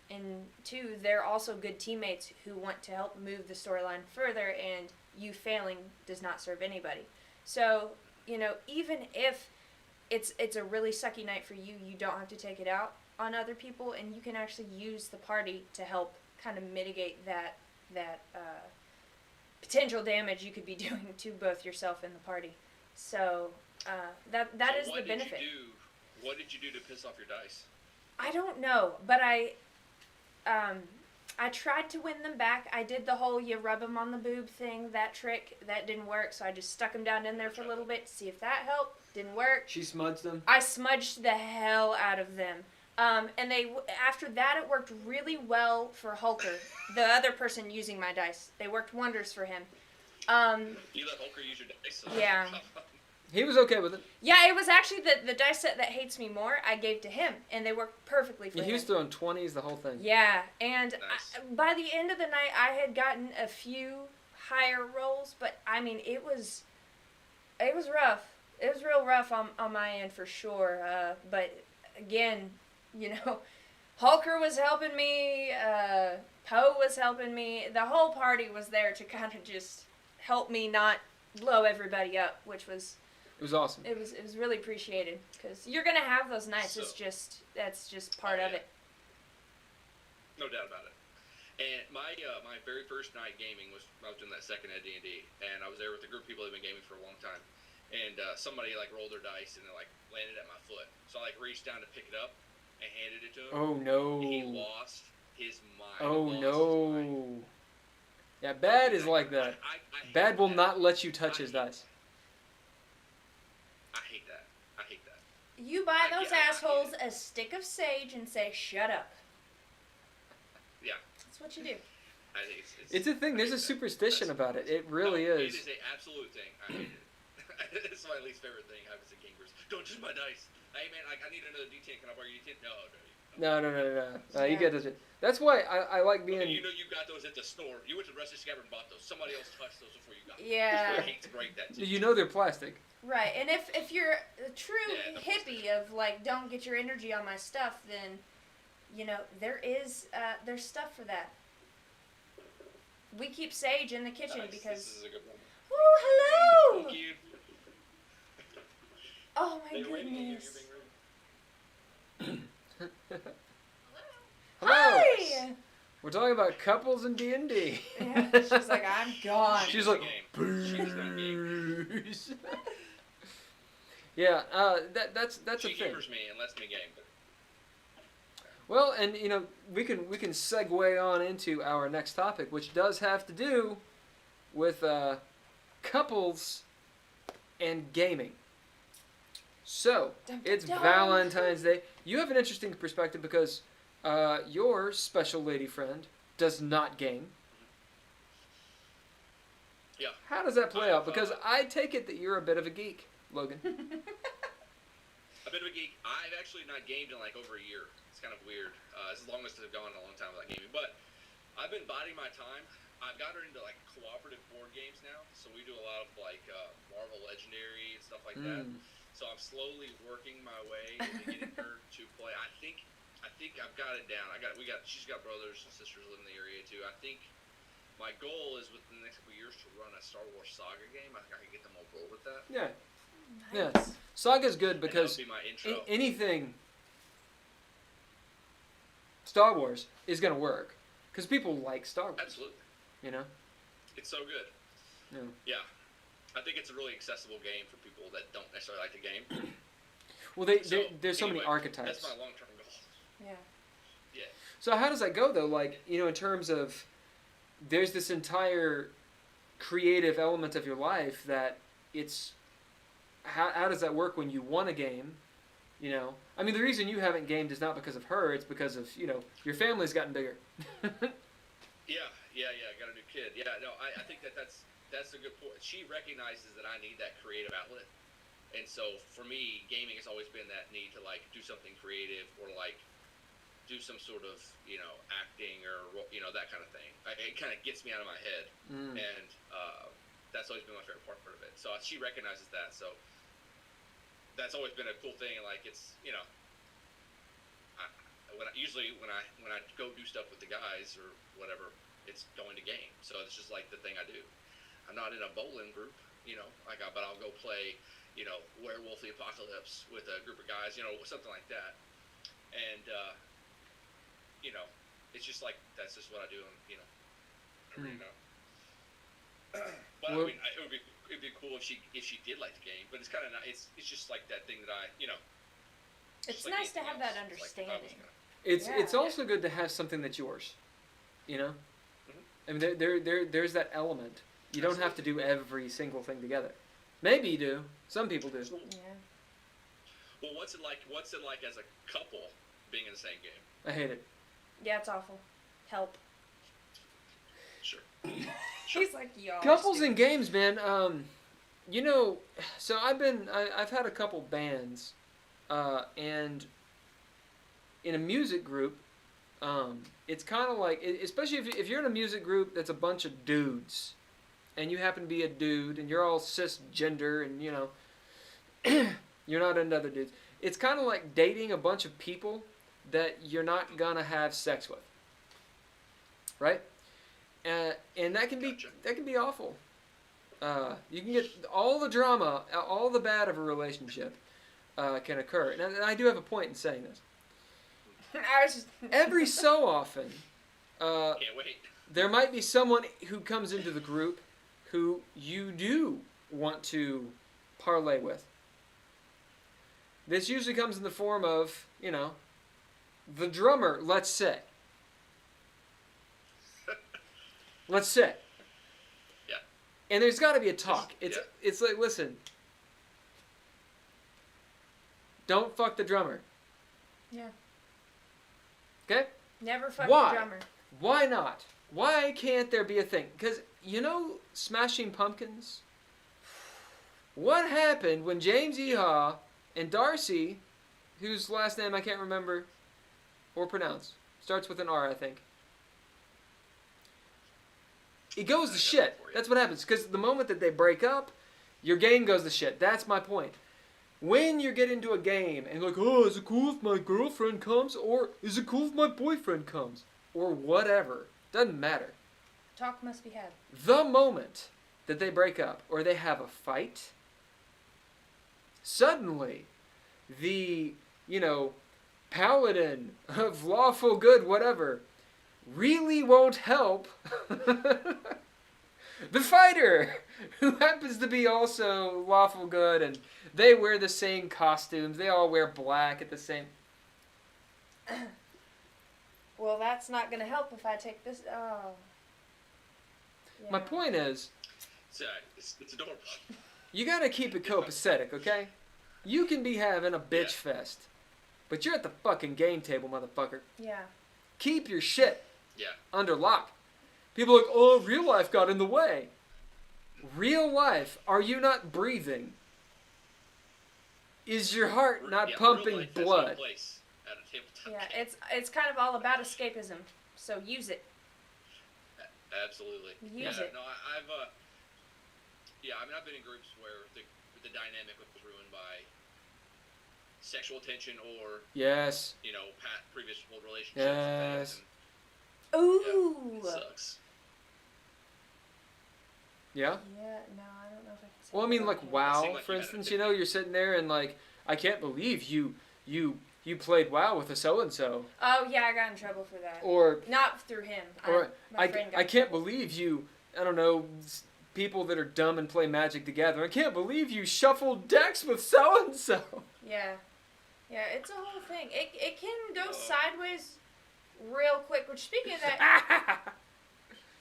and two, they're also good teammates who want to help move the storyline further, and you failing does not serve anybody. So, even if it's a really sucky night for you, you don't have to take it out on other people, and you can actually use the party to help kind of mitigate that potential damage you could be doing to both yourself and the party. So, that is the benefit. What did you do to piss off your dice? I don't know, but I tried to win them back. I did the whole you rub them on the boob thing, that trick. That didn't work, so I just stuck them down in there for a little bit to see if that helped. Didn't work. She smudged them? I smudged the hell out of them. And after that, it worked really well for Hulker, the other person using my dice. They worked wonders for him. You let Hulker use your dice? Yeah. He was okay with it. Yeah, it was actually the dice set that hates me more, I gave to him, and they worked perfectly for him. He was throwing 20s, the whole thing. Yeah, and nice. by the end of the night, I had gotten a few higher rolls, but, I mean, it was rough. It was real rough on my end for sure, but, again, You know, Hulker was helping me. Poe was helping me. The whole party was there to kind of just help me not blow everybody up, which was. It was awesome. It was really appreciated because you're gonna have those nights. That's just part of it. No doubt about it. And my very first night gaming was I was doing that second at D&D, and I was there with a group of people that have been gaming for a long time. And somebody like rolled their dice and it like landed at my foot. So I like reached down to pick it up and handed it to him. Oh no! He lost his mind. Oh no! Yeah, Bad is like that. Bad will not let you touch his dice. I hate that. I hate that. You buy those assholes a stick of sage and say, "Shut up." Yeah. That's what you do. I think it's a thing. There's a superstition about it. It really is. It is an absolute thing. I hate it. It's my least favorite thing happens in gamers. Don't use my dice. Hey man, I need another D10. Can I borrow your D10? No. You get it. That's why I like being. You know you got those at the store. You went to Rusty Scabbard and bought those. Somebody else touched those before you got them. Yeah. I hate to break that to you. You know they're plastic. Right, and if you're a true hippie of like don't get your energy on my stuff, then you know there's stuff for that. We keep sage in the kitchen because. This is a good one. Oh, hello! Thank you. Oh my goodness. Hello. Hi. We're talking about couples in D&D. Yeah, she's like, I'm gone. She's like, booze. Yeah, that's a she thing. humors me and lets me game. But... Well, and you know we can segue on into our next topic, which does have to do with couples and gaming. So it's Valentine's Day. You have an interesting perspective because your special lady friend does not game. Yeah. How does that play out? Because I take it that you're a bit of a geek, Logan. A bit of a geek. I've actually not gamed in like over a year. It's kind of weird. It's the longest I've gone in a long time without gaming. But I've been biding my time. I've got her into like cooperative board games now. So we do a lot of like Marvel Legendary and stuff like that. So I'm slowly working my way into getting her to play. I think I've got it down. She's got brothers and sisters living in the area too. I think my goal is within the next couple of years to run a Star Wars Saga game. I think I can get them on board with that. Yeah. Nice. Yeah. Saga's good because and that would be my intro. Anything Star Wars is going to work because people like Star Wars. Absolutely. You know? It's so good. Yeah. I think it's a really accessible game for people that don't necessarily like the game. Well, there's so many archetypes. That's my long-term goal. Yeah. Yeah. So how does that go though? Like, you know, in terms of there's this entire creative element of your life that it's how does that work when you want a game? You know, I mean, the reason you haven't gamed is not because of her; it's because of your family's gotten bigger. Yeah. Got a new kid. Yeah, no, I think that's a good point. She recognizes that I need that creative outlet, and so for me, gaming has always been that need to like do something creative or like do some sort of acting or that kind of thing. It kind of gets me out of my head, and that's always been my favorite part of it. So she recognizes that. So that's always been a cool thing. Like it's when I go do stuff with the guys or whatever, it's going to game. So it's just like the thing I do. I'm not in a bowling group, but I'll go play, Werewolf the Apocalypse with a group of guys, something like that. And it's just like that's just what I do. And, But Well, I mean, it'd be cool if she did like the game. But it's kind of not. It's just like that thing that It's like nice to have that else. Like, understanding. It's also good to have something that's yours. I mean, there's that element. You don't have to do every single thing together. Maybe you do. Some people do. Yeah. Well, what's it like as a couple being in the same game? I hate it. Yeah, it's awful. Help. Sure. She's like, y'all. Couples in games, man. So I've had a couple bands, and in a music group, it's kind of like, especially if you're in a music group that's a bunch of dudes, and you happen to be a dude, and you're all cisgender, and you're not into other dudes. It's kind of like dating a bunch of people that you're not gonna have sex with, right? And that can be awful. You can get all the drama, all the bad of a relationship can occur. And I do have a point in saying this. Every so often, Can't wait. there might be someone who comes into the group who you do want to parlay with. This usually comes in the form of, the drummer, let's say. Let's say. Yeah. And there's got to be a talk. It's like, listen, don't fuck the drummer. Yeah. Okay? Never fuck Why? the drummer. Why not? Why can't there be a thing? Because, Smashing Pumpkins? What happened when James Eha and Darcy, whose last name I can't remember or pronounce, starts with an R, I think. It goes to shit. That's what happens. Because the moment that they break up, your game goes to shit. That's my point. When you get into a game and you're like, oh, is it cool if my girlfriend comes? Or is it cool if my boyfriend comes? Or whatever. Doesn't matter. Talk must be had. The moment that they break up or they have a fight, suddenly the, paladin of lawful good, whatever, really won't help the fighter, who happens to be also lawful good, and they wear the same costumes. They all wear black at the same... Well, that's not going to help if I take this... Oh. Yeah. My point is... It's adorable. You gotta keep it copacetic, okay? You can be having a bitch fest, but you're at the fucking game table, motherfucker. Yeah. Keep your shit Yeah. under lock. People are like, oh, real life got in the way. Real life, are you not breathing? Is your heart not pumping real life has no blood? place at a tabletop Yeah, game. it's kind of all about escapism. So use it. Absolutely. Use it. No, I've been in groups where the dynamic was ruined by sexual tension or Yes. previous old relationships. Yes. And Ooh. it sucks. Yeah? Yeah, no, I don't know if I can say Well, I mean, that. like, It WoW, seemed like for you had instance, a you're sitting there and, like, I can't believe you played WoW with a so-and-so. Oh, yeah, I got in trouble for that. Or, Not through him. or My friend got I in can't trouble. believe you, I don't know, people that are dumb and play Magic together. I can't believe you shuffled decks with so-and-so. Yeah. Yeah, it's a whole thing. It can go sideways real quick. Which, speaking of that,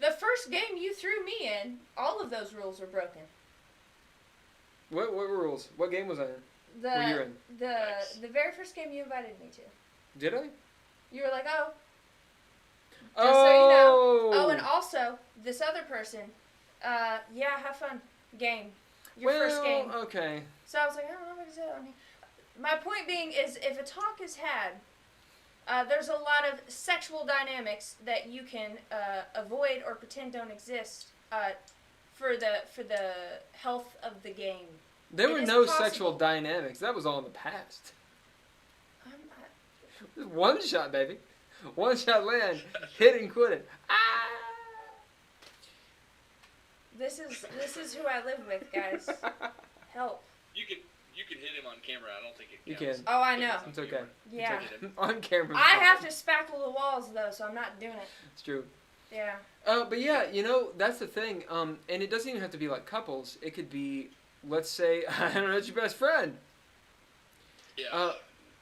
the first game you threw me in, all of those rules were broken. What rules? What game was I in? The Were you in? Nice. the very first game you invited me to. Did I? You were like, oh. Oh! So you know. Oh, and also, this other person, yeah, have fun. Game. Your first game. Okay. So I was like, I don't know what to say on here. My point being is, if a talk is had, there's a lot of sexual dynamics that you can avoid or pretend don't exist for the health of the game. There It were is no possible. sexual dynamics. That was all in the past. I'm One shot, baby. One shot land. Hit and quit it. Ah! This is who I live with, guys. Help. You can hit him on camera. I don't think it You counts. can. Oh, I know. It's okay. Yeah. On camera. I have to spackle the walls though, so I'm not doing it. It's true. Yeah. But yeah, that's the thing. And it doesn't even have to be like couples. It could be, let's say, I don't know, it's your best friend. Yeah.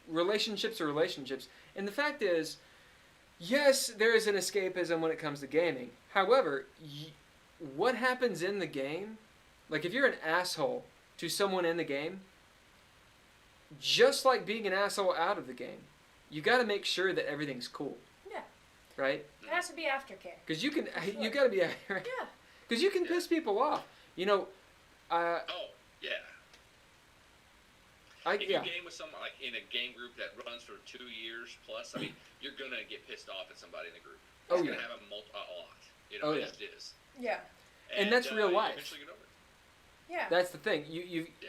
Relationships are relationships. And the fact is, yes, there is an escapism when it comes to gaming. However, what happens in the game, like if you're an asshole to someone in the game, just like being an asshole out of the game, you got to make sure that everything's cool. Yeah. Right? It has to be aftercare. Because you Sure. got to be, Yeah. because you can piss people off. Oh yeah. If you yeah. game with someone like in a game group that runs for 2 years plus, I mean, you're gonna get pissed off at somebody in the group. Oh, It's yeah. gonna happen a lot. Oh, it yeah. just is. Yeah. And that's real you life. eventually get over it. Yeah. That's the thing. You Yeah.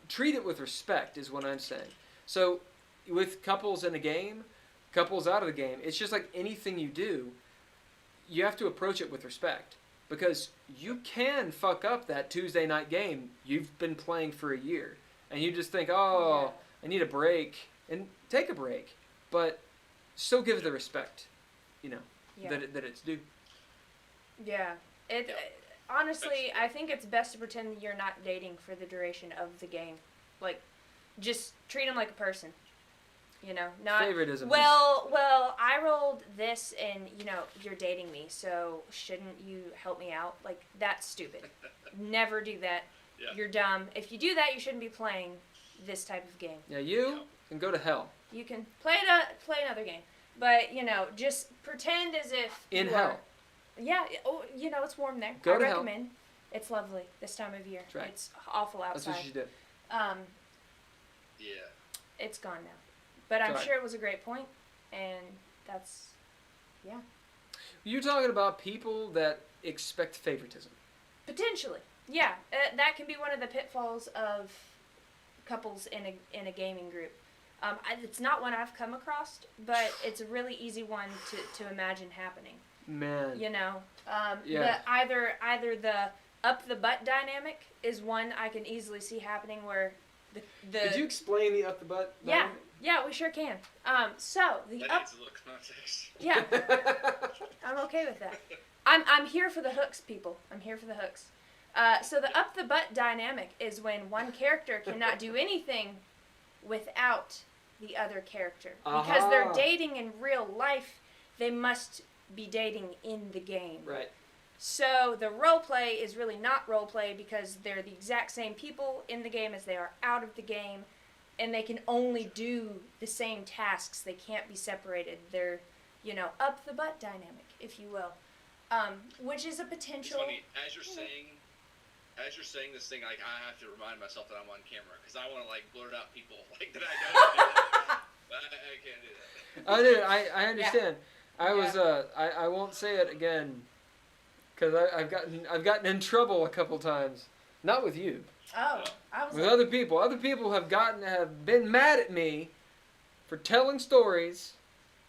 treat it with respect is what I'm saying. So with couples in a game, couples out of the game. It's just like anything you do, you have to approach it with respect. Because you can fuck up that Tuesday night game you've been playing for a year. And you just think, oh, I need a break. And take a break. But still give it the respect, that it's due. Yeah. Honestly, I think it's best to pretend that you're not dating for the duration of the game. Like, just treat them like a person. Not Favoritism. Well, I rolled this, and you're dating me, so shouldn't you help me out? Like, that's stupid. Never do that. Yeah. You're dumb. If you do that, you shouldn't be playing this type of game. Yeah, you can go to hell. You can play another game, but just pretend as if In you hell. are. Yeah. Oh, it's warm there. Go I to hell. recommend. It's lovely this time of year. That's right. It's awful outside. That's what you did. Yeah. It's gone now. But I'm Right. sure it was a great point, and that's, yeah. You're talking about people that expect favoritism. Potentially. Yeah, that can be one of the pitfalls of couples in a gaming group. It's not one I've come across, but it's a really easy one to imagine happening. Man. Yeah. Either the up the butt dynamic is one I can easily see happening where the Did you explain the up the butt? Yeah, we sure can. So the That up. needs a little context. Yeah, I'm okay with that. I'm here for the hooks, people. I'm here for the hooks. So the up the butt dynamic is when one character cannot do anything without the other character. Because they're dating in real life, they must be dating in the game. Right. So the role play is really not role play because they're the exact same people in the game as they are out of the game, and they can only do the same tasks. They can't be separated. They're, up the butt dynamic, if you will, which is a potential. It's funny, as you're saying this thing, like, I have to remind myself that I'm on camera because I want to blurt out people that I know do that. But I can't do that. I understand. I won't say it again because I've gotten in trouble a couple times. Not with you. Oh, I was With other people. Other people have been mad at me for telling stories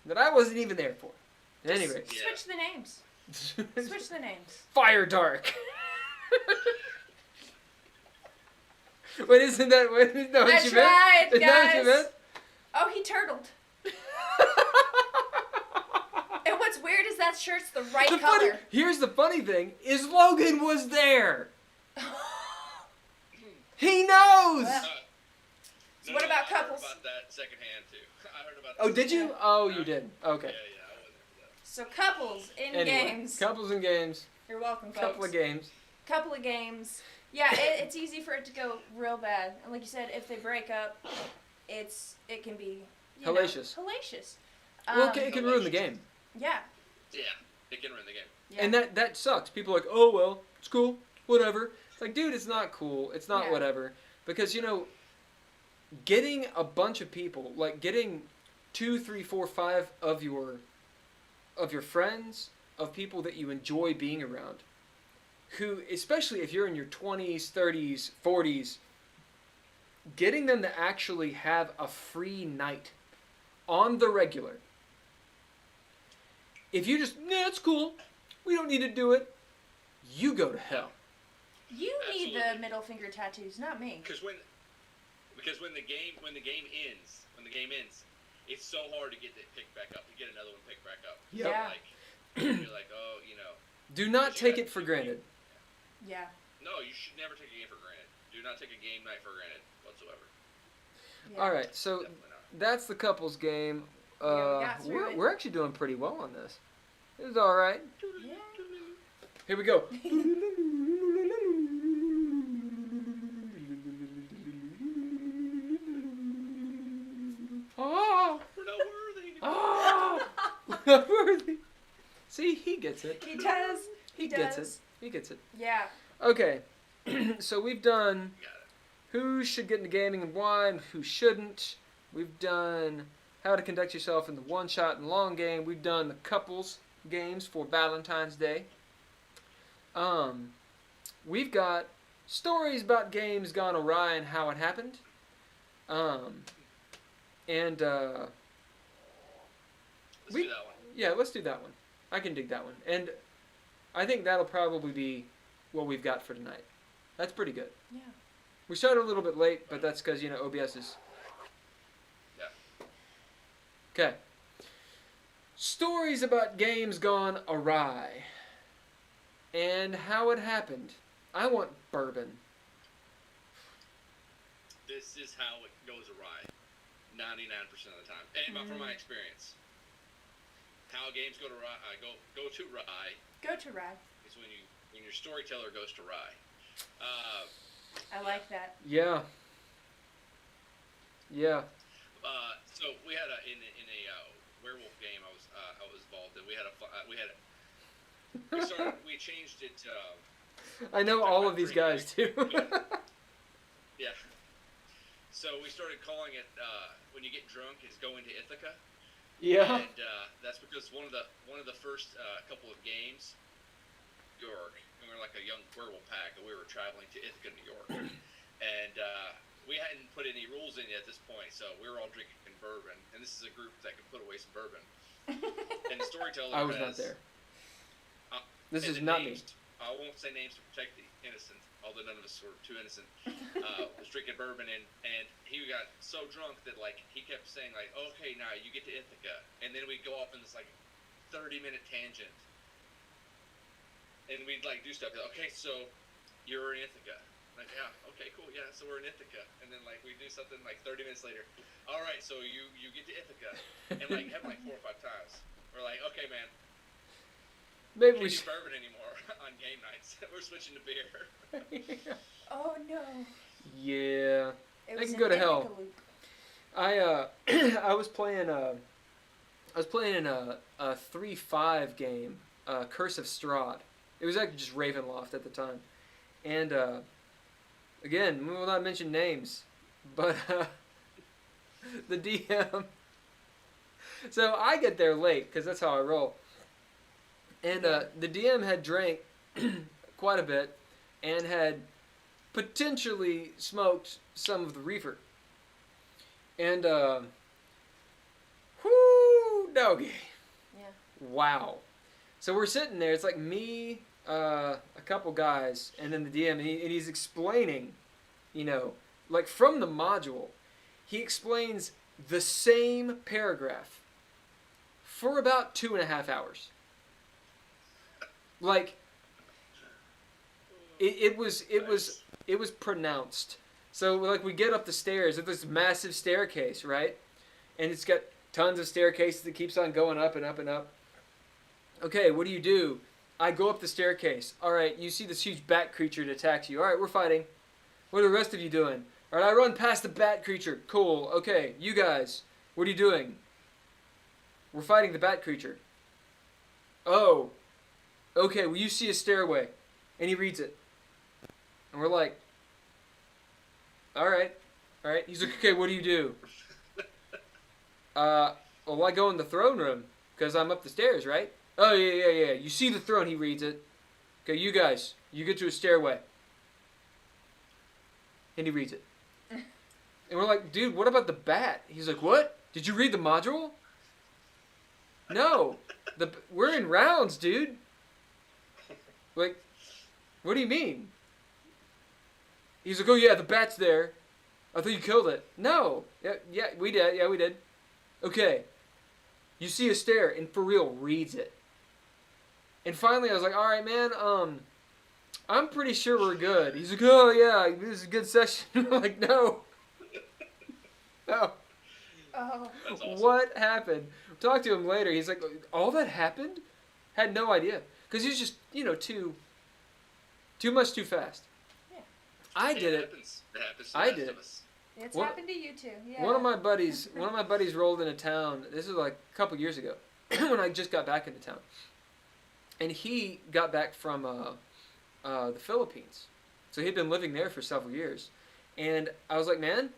that I wasn't even there for. At any rate. Switch the names. Switch the names. Fire Dark. Wait, isn't that what you meant? I tried, Is that what you guys. meant? Oh, he turtled. And what's weird is that shirt's the right color. Here's the funny thing: is Logan was there. He knows. Well, so what about couples? I heard about that secondhand too. I heard about. Oh, did you? Oh, you did. Okay. Yeah, I wasn't there for that. So couples in Anyway, games. couples in games. You're welcome, folks. Couple of games. Couple of games. Yeah, it's easy for it to go real bad. And like you said, if they break up, it can be Hellacious. Hellacious. Well, it can ruin the game. Yeah. Yeah, it can ruin the game. Yeah. And that sucks. People are like, oh well, it's cool, whatever. It's like, dude, it's not cool. It's not whatever. Because getting a bunch of people, getting 2, 3, 4, 5 of your friends, of people that you enjoy being around, who, especially if you're in your 20s, 30s, 40s, getting them to actually have a free night on the regular. If you just, it's cool, we don't need to do it, you go to hell. You need the Absolutely. middle finger tattoos, not me. Because when the game ends, it's so hard to get it picked back up, to get another one picked back up. Yep. Yeah. You're like, oh, Do not take it for granted. Yeah. No, you should never take a game for granted. Do not take a game night for granted whatsoever. Yeah. All right, so Definitely not. that's the couples game. Yeah, we got through it. We're actually doing pretty well on this. It was all right. Yeah. Here we go. Oh, We're not worthy. oh, not worthy. See, he gets it. He does. He gets it. He gets it. Yeah. Okay, so we've done Got it. who should get into gaming and why, and who shouldn't. We've done how to conduct yourself in the one-shot and long game. We've done the couples games for Valentine's Day. We've got stories about games gone awry and how it happened. And Let's do that one. Yeah, let's do that one. I can dig that one. And I think that'll probably be what we've got for tonight. That's pretty good. Yeah. We started a little bit late, but that's because, OBS is... Yeah. Okay. Stories about games gone awry. And how it happened. I want bourbon. This is how it goes awry. 99% of the time. And from my experience. How games go to awry, go to awry. Go to rye. Is when your storyteller goes to awry. I like that. Yeah. Yeah. So we had in a werewolf game I was involved in. We changed it. I know all of these guys too. Yeah. So we started calling it when you get drunk is going to Ithaca. Yeah. And that's because one of the first couple of games, New York, and we were like a young werewolf pack, and we were traveling to Ithaca, New York, and we hadn't put any rules in yet at this point, so we were all drinking bourbon, and this is a group that can put away some bourbon. And the storyteller I was not there. This is not me. I won't say names to protect the innocent, although none of us were too innocent. Was drinking bourbon, and he got so drunk that he kept saying okay, now you get to Ithaca, and then we'd go off in this 30-minute tangent, and we'd do stuff. Okay, so you're in Ithaca. Yeah, okay, cool, yeah, so we're in Ithaca, and then we do something 30 minutes later. All right, so you get to Ithaca, and have 4 or 5 times. We're okay, man. Maybe Can't we do should. bourbon anymore on game nights. We're switching to beer. Oh no. Yeah. It They was can an go to hell. Ithaca loop. I was playing in a 3-5 game, Curse of Strahd. It was actually just Ravenloft at the time, and again, we will not mention names, but the DM. So I get there late because that's how I roll. And the DM had drank quite a bit and had potentially smoked some of the reefer. And, whoo, doggy. Yeah. Wow. So we're sitting there. It's me, a couple guys, and then the DM, and he's explaining, from the module, he explains the same paragraph for about 2.5 hours. It was pronounced. So we get up the stairs at this massive staircase, right? And it's got tons of staircases that keeps on going up and up and up. Okay, what do? I go up the staircase. All right, you see this huge bat creature that attacks you. All right, we're fighting. What are the rest of you doing? All right, I run past the bat creature. Cool. Okay, you guys, what are you doing? We're fighting the bat creature. Oh. Okay, well, you see a stairway. And he reads it. And we're like, all right. He's like, okay, what do? Well, I go in the throne room because I'm up the stairs, right? Oh, yeah. You see the throne, he reads it. Okay, you guys, you get to a stairway. And he reads it. And we're like, dude, what about the bat? He's like, what? Did you read the module? No. We're in rounds, dude. What do you mean? He's like, oh yeah, the bat's there. I thought you killed it. No. Yeah, we did. Yeah, we did. Okay. You see a stair, and for real, reads it. And finally, I was like, all right, man, I'm pretty sure we're good. He's like, oh yeah, this is a good session. I'm like, no. No. Oh. That's awesome. What happened? Talked to him later. He's like, all that happened? Had no idea. Because he was just, too much too fast. Yeah. I did it. Happens. It happens to I the rest did of it. us. It's What- happened to you too. Yeah. One of my buddies rolled into town. This was a couple years ago when I just got back into town. And he got back from the Philippines. So he'd been living there for several years. And I was like, man,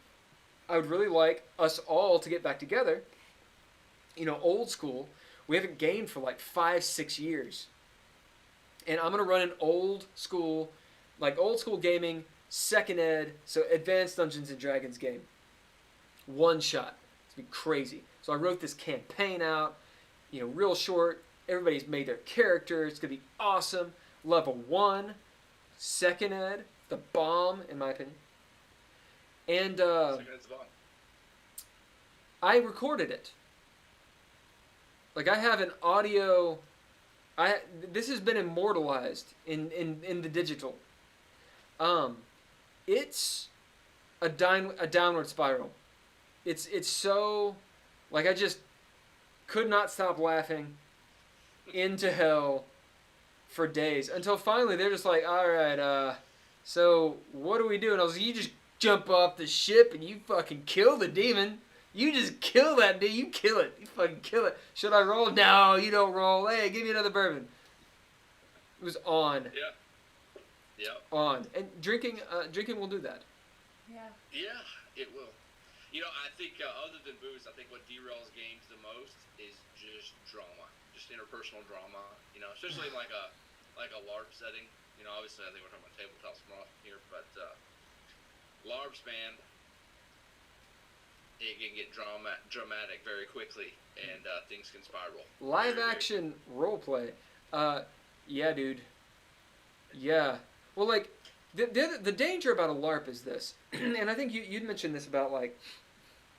I would really like us all to get back together. Old school. We haven't gamed for 5-6 years. And I'm going to run an old school gaming, second ed, so advanced Dungeons & Dragons game. One shot. It's going to be crazy. So I wrote this campaign out, real short. Everybody's made their character. It's gonna be awesome. Level 1, second ed, the bomb in my opinion. And Second Ed's the bomb. I recorded it. Like, I have an audio. This has been immortalized in the digital. It's a downward spiral. It's so, like, I just could not stop laughing into hell for days until finally they're just like, all right, so what do we do? And I was like, you just jump off the ship and you fucking kill the demon. You just kill that dude. You kill it. You fucking kill it. Should I roll? No, you don't roll. Hey, give me another bourbon. It was on. Yeah. Yeah. On. And drinking will do that. Yeah. Yeah, it will. I think other than booze, I think what derails games the most is just drama, just interpersonal drama. Especially in like a LARP setting. Obviously I think we're talking about tabletops more often here, but LARPs, man, it can get dramatic very quickly, and things can spiral. Live action role play. Yeah, dude. Yeah. Well, like, the danger about a LARP is this, and I think you'd mentioned this about, like,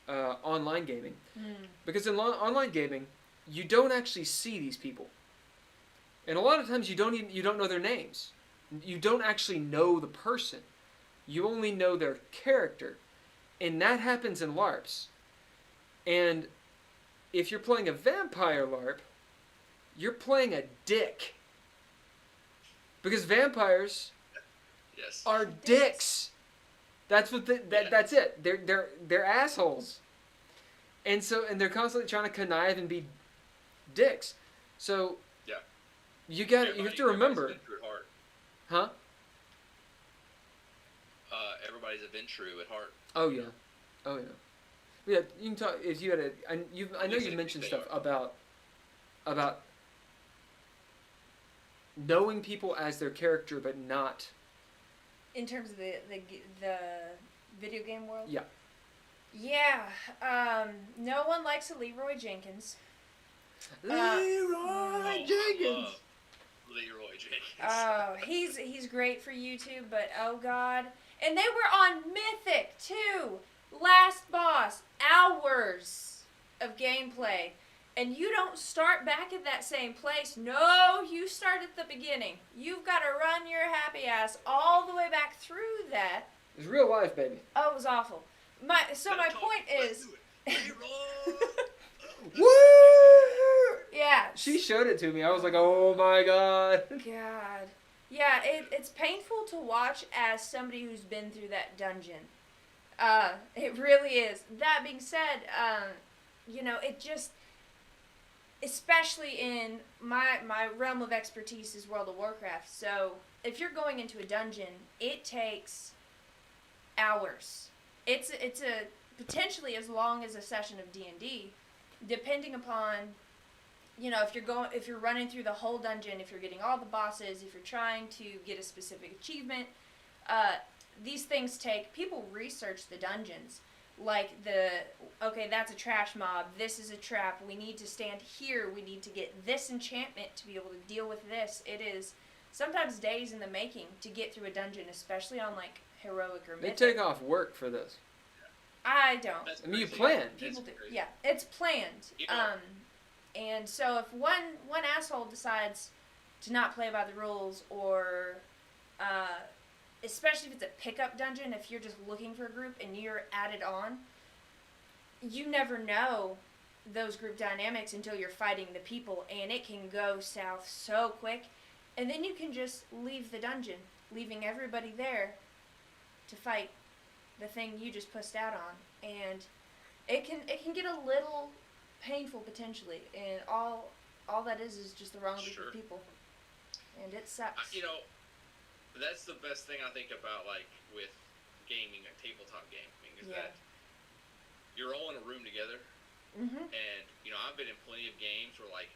online gaming. Because in online gaming, you don't actually see these people. And a lot of times you don't know their names. You don't actually know the person. You only know their character. And that happens in LARPs. And if you're playing a vampire LARP, you're playing a dick. Because vampires are dicks. That's what that's it. They're assholes. And they're constantly trying to connive and be dicks. So you have to remember. Huh? Everybody's a Ventru at heart. Oh yeah. Yeah, you can talk if you had I know you mentioned stuff about knowing people as their character, but not in terms of the video game world. Yeah. Yeah. No one likes a Leroy Jenkins. Leroy Jenkins. Leroy Jenkins. Oh, he's great for YouTube, but oh god. And they were on Mythic too. Last boss, hours of gameplay. And you don't start back at that same place. No, you start at the beginning. You've got to run your happy ass all the way back through that. It's real life, baby. Oh, it was awful. My point is... Woo! Yeah. She showed it to me. I was like, oh my god. God. Yeah, it's painful to watch as somebody who's been through that dungeon. It really is. That being said, it just... Especially in my realm of expertise is World of Warcraft. So if you're going into a dungeon, it takes hours. It's a potentially as long as a session of D&D, depending upon, if you're running through the whole dungeon, if you're getting all the bosses, if you're trying to get a specific achievement. These things people research the dungeons. Like that's a trash mob, this is a trap, we need to stand here, we need to get this enchantment to be able to deal with this. It is sometimes days in the making to get through a dungeon, especially on like heroic or mythic. They take off work for this. I don't. I mean, you plan. People do. Yeah, it's planned. And so if one asshole decides to not play by the rules, or especially if it's a pickup dungeon, if you're just looking for a group and you're added on, you never know those group dynamics until you're fighting the people, and it can go south so quick. And then you can just leave the dungeon, leaving everybody there to fight the thing you just pushed out on. And it can get a little painful potentially, and all that is just the wrong group of people. And it sucks. That's the best thing I think about, like, with gaming, like tabletop gaming, is that you're all in a room together. Mm-hmm. And, I've been in plenty of games where, like,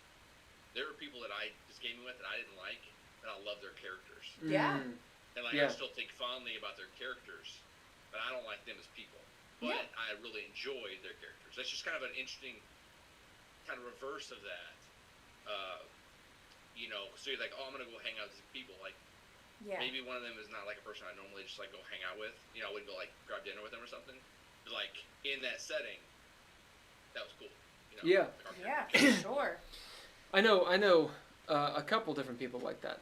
there were people that I was gaming with that I didn't like, but I love their characters. Yeah. And, like, I still think fondly about their characters, but I don't like them as people. But I really enjoyed their characters. That's just kind of an interesting kind of reverse of that. So you're like, oh, I'm gonna go hang out with these people. Like Yeah. maybe one of them is not like a person I normally just like go hang out with. I wouldn't go like grab dinner with them or something. But like in that setting, that was cool. Yeah. Yeah, for sure. I know a couple different people like that.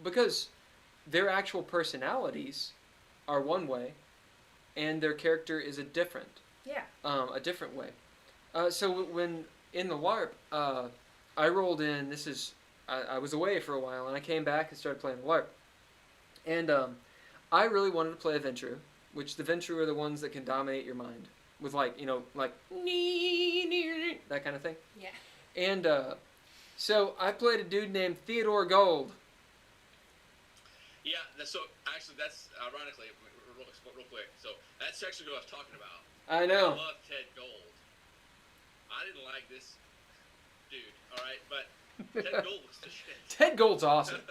Because their actual personalities are one way, and their character is a different way. So when in the LARP, I rolled in. I was away for a while, and I came back and started playing the LARP. And I really wanted to play a Ventru, which the Ventru are the ones that can dominate your mind with like that kind of thing. Yeah. And so I played a dude named Theodore Gold. Yeah. So actually, that's ironically real quick. So that's actually what I was talking about. I know. I love Ted Gold. I didn't like this dude. All right, but Ted Gold was the shit. Ted Gold's awesome.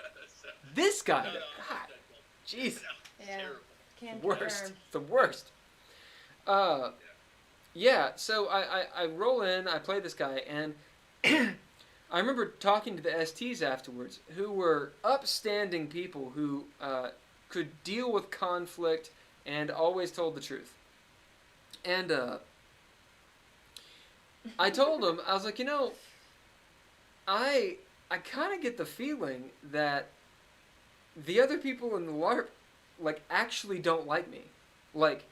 So, This guy, no, God, Ted Gold. jeez, No, it's Yeah. terrible. Can't worst, confirm. the worst. Yeah. So I roll in, I play this guy, and I remember talking to the STs afterwards, who were upstanding people who could deal with conflict and always told the truth. And I told them, I was like, I kind of get the feeling that the other people in the LARP, like, actually don't like me. Like,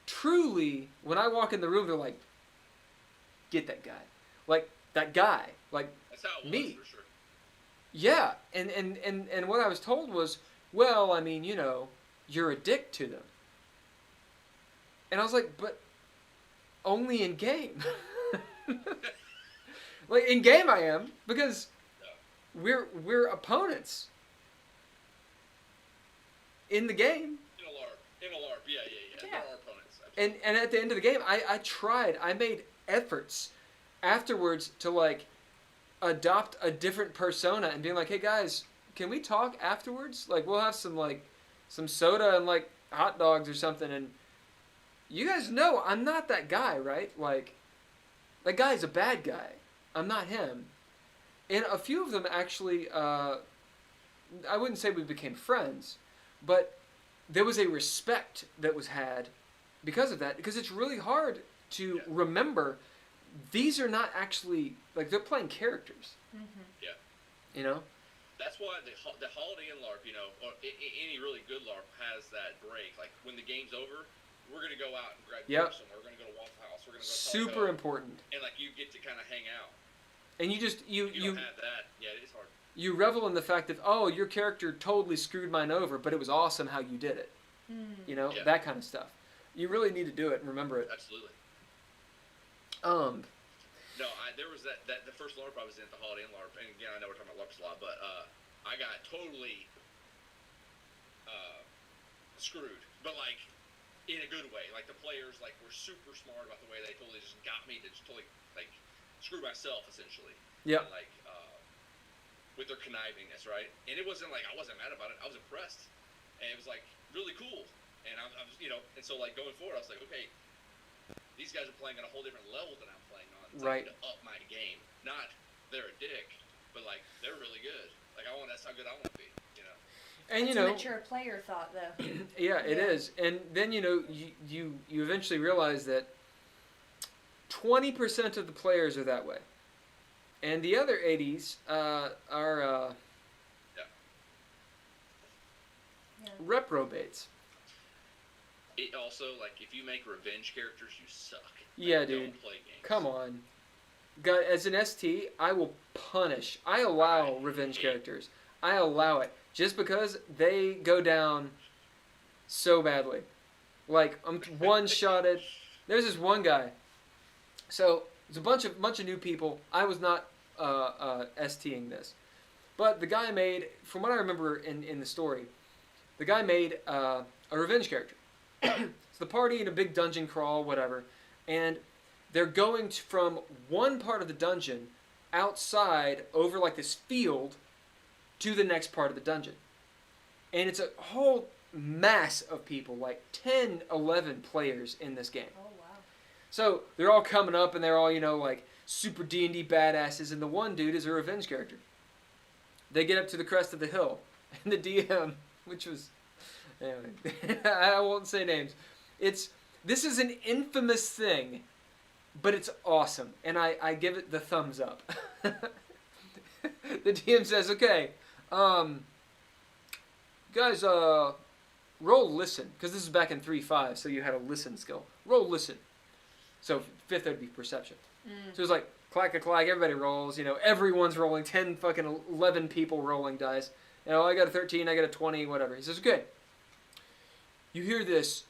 truly, when I walk in the room, they're like, get that guy. Like, that guy. Like, That's how it was, me. for sure. yeah. And what I was told was, well, I mean, you're a dick to them. And I was like, but only in game. Like, in game I am, because we're opponents. In the game. In a LARP, yeah. Yeah. They're our opponents. Absolutely. And at the end of the game, I made efforts afterwards to, like, adopt a different persona and being like, hey guys, can we talk afterwards? Like, we'll have some soda and, like, hot dogs or something, and you guys know I'm not that guy, right? Like, that guy's a bad guy. I'm not him. And a few of them actually, I wouldn't say we became friends, but there was a respect that was had because of that, because it's really hard to remember these are not actually, like, they're playing characters. Mm-hmm. Yeah. That's why the Holiday Inn LARP, or any really good LARP has that break. Like, when the game's over, we're going to go out and grab dinner somewhere. We're going to go to Waffle House. We're going to go to Super important. And, like, you get to kind of hang out. And you just, You don't have that. Yeah, it is hard. You revel in the fact that, oh, your character totally screwed mine over, but it was awesome how you did it. Mm. That kind of stuff. You really need to do it and remember it. Absolutely. No, there was the first LARP I was in at the Holiday Inn LARP, and again, I know we're talking about LARPs a lot, but I got totally screwed, but like in a good way. Like the players like were super smart about the way they totally just got me to just totally like screw myself essentially. Yeah. And, like with their connivingness, right? And it wasn't like I wasn't mad about it. I was impressed, and it was like really cool. And I was, and so like going forward, I was like, okay, these guys are playing on a whole different level than I'm playing on. It's Right. like to up my game. Not they're a dick, but like they're really good. Like that's how good I want to be. And It's a mature player thought, though. yeah, it is. And then you eventually realize that 20% of the players are that way, and the other 80s are reprobates. It also, like, if you make revenge characters, you suck. Like, Yeah, don't dude. play games. Come on. God, as an ST, I will punish. I allow revenge characters. I allow it. Just because they go down so badly. Like, I'm one-shotted. There's this one guy. So, there's a bunch of new people. I was not STing this. But the guy made, from what I remember in the story, the guy made a revenge character. It's the party in a big dungeon crawl, whatever, and they're going from one part of the dungeon outside over like this field to the next part of the dungeon. And it's a whole mass of people, like 10, 11 players in this game. Oh, wow. So they're all coming up and they're all, like super D&D badasses, and the one dude is a revenge character. They get up to the crest of the hill, and the DM, which was, anyway, I won't say names. This is an infamous thing, but it's awesome, and I give it the thumbs up. The DM says, okay, guys, roll listen, because this is back in 3.5, so you had a listen skill. Roll listen. So 5th would be perception. So it's like, clack, everybody rolls, everyone's rolling, 11 people rolling dice. I got a 13, I got a 20, whatever. He says, okay. You hear this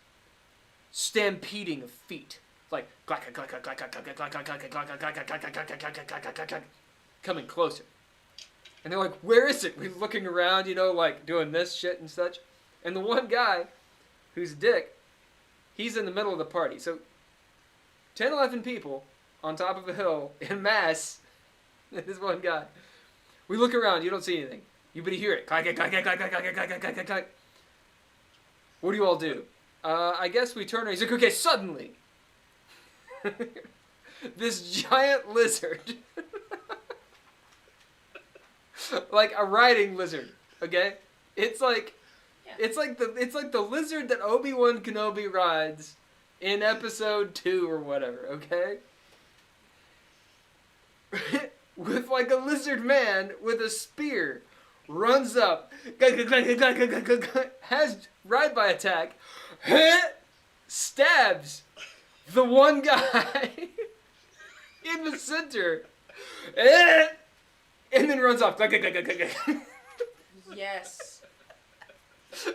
stampeding of feet. Like, clack, clack, clack, clack, clack, clack, clack, clack, clack, clack, clack, clack, clack, clack, clack, clack, clack, coming closer. And they're like, where is it? We're looking around, like doing this shit and such. And the one guy, who's a dick, he's in the middle of the party. So 10, 11 people on top of a hill in mass. This one guy. We look around. You don't see anything. But you hear it. Clack, clack, clack, clack, clack, clack, clack, clack, clack, clack. What do you all do? I guess we turn around. He's like, okay, suddenly. This giant lizard. Like a riding lizard. Okay? It's like the lizard that Obi-Wan Kenobi rides in episode 2 or whatever, okay? With like a lizard man with a spear, runs up, has ride-by attack, stabs the one guy in the center, and then runs off. Yes.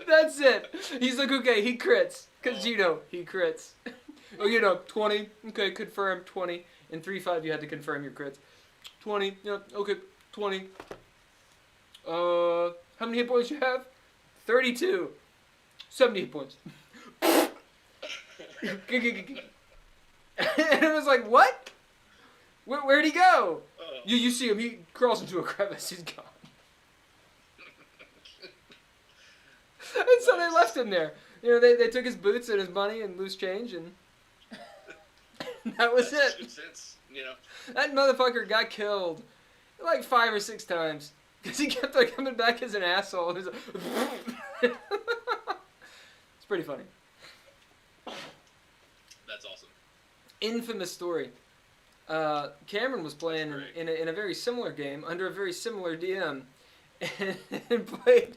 That's it. He's like, okay, he crits. Because, he crits. Oh, 20. Okay, confirm, 20. In 3.5, you had to confirm your crits. 20. Yeah, okay, 20. How many hit points you have? 32. 70 hit points. And it was like, what? Where'd he go? You see him. He crawls into a crevice. He's gone. And so they left him there. They took his boots and his money and loose change, and that was it. Good sense, That motherfucker got killed like 5 or 6 times because he kept on coming back as an asshole. It's pretty funny. That's awesome. Infamous story. Cameron was playing in a very similar game under a very similar DM and played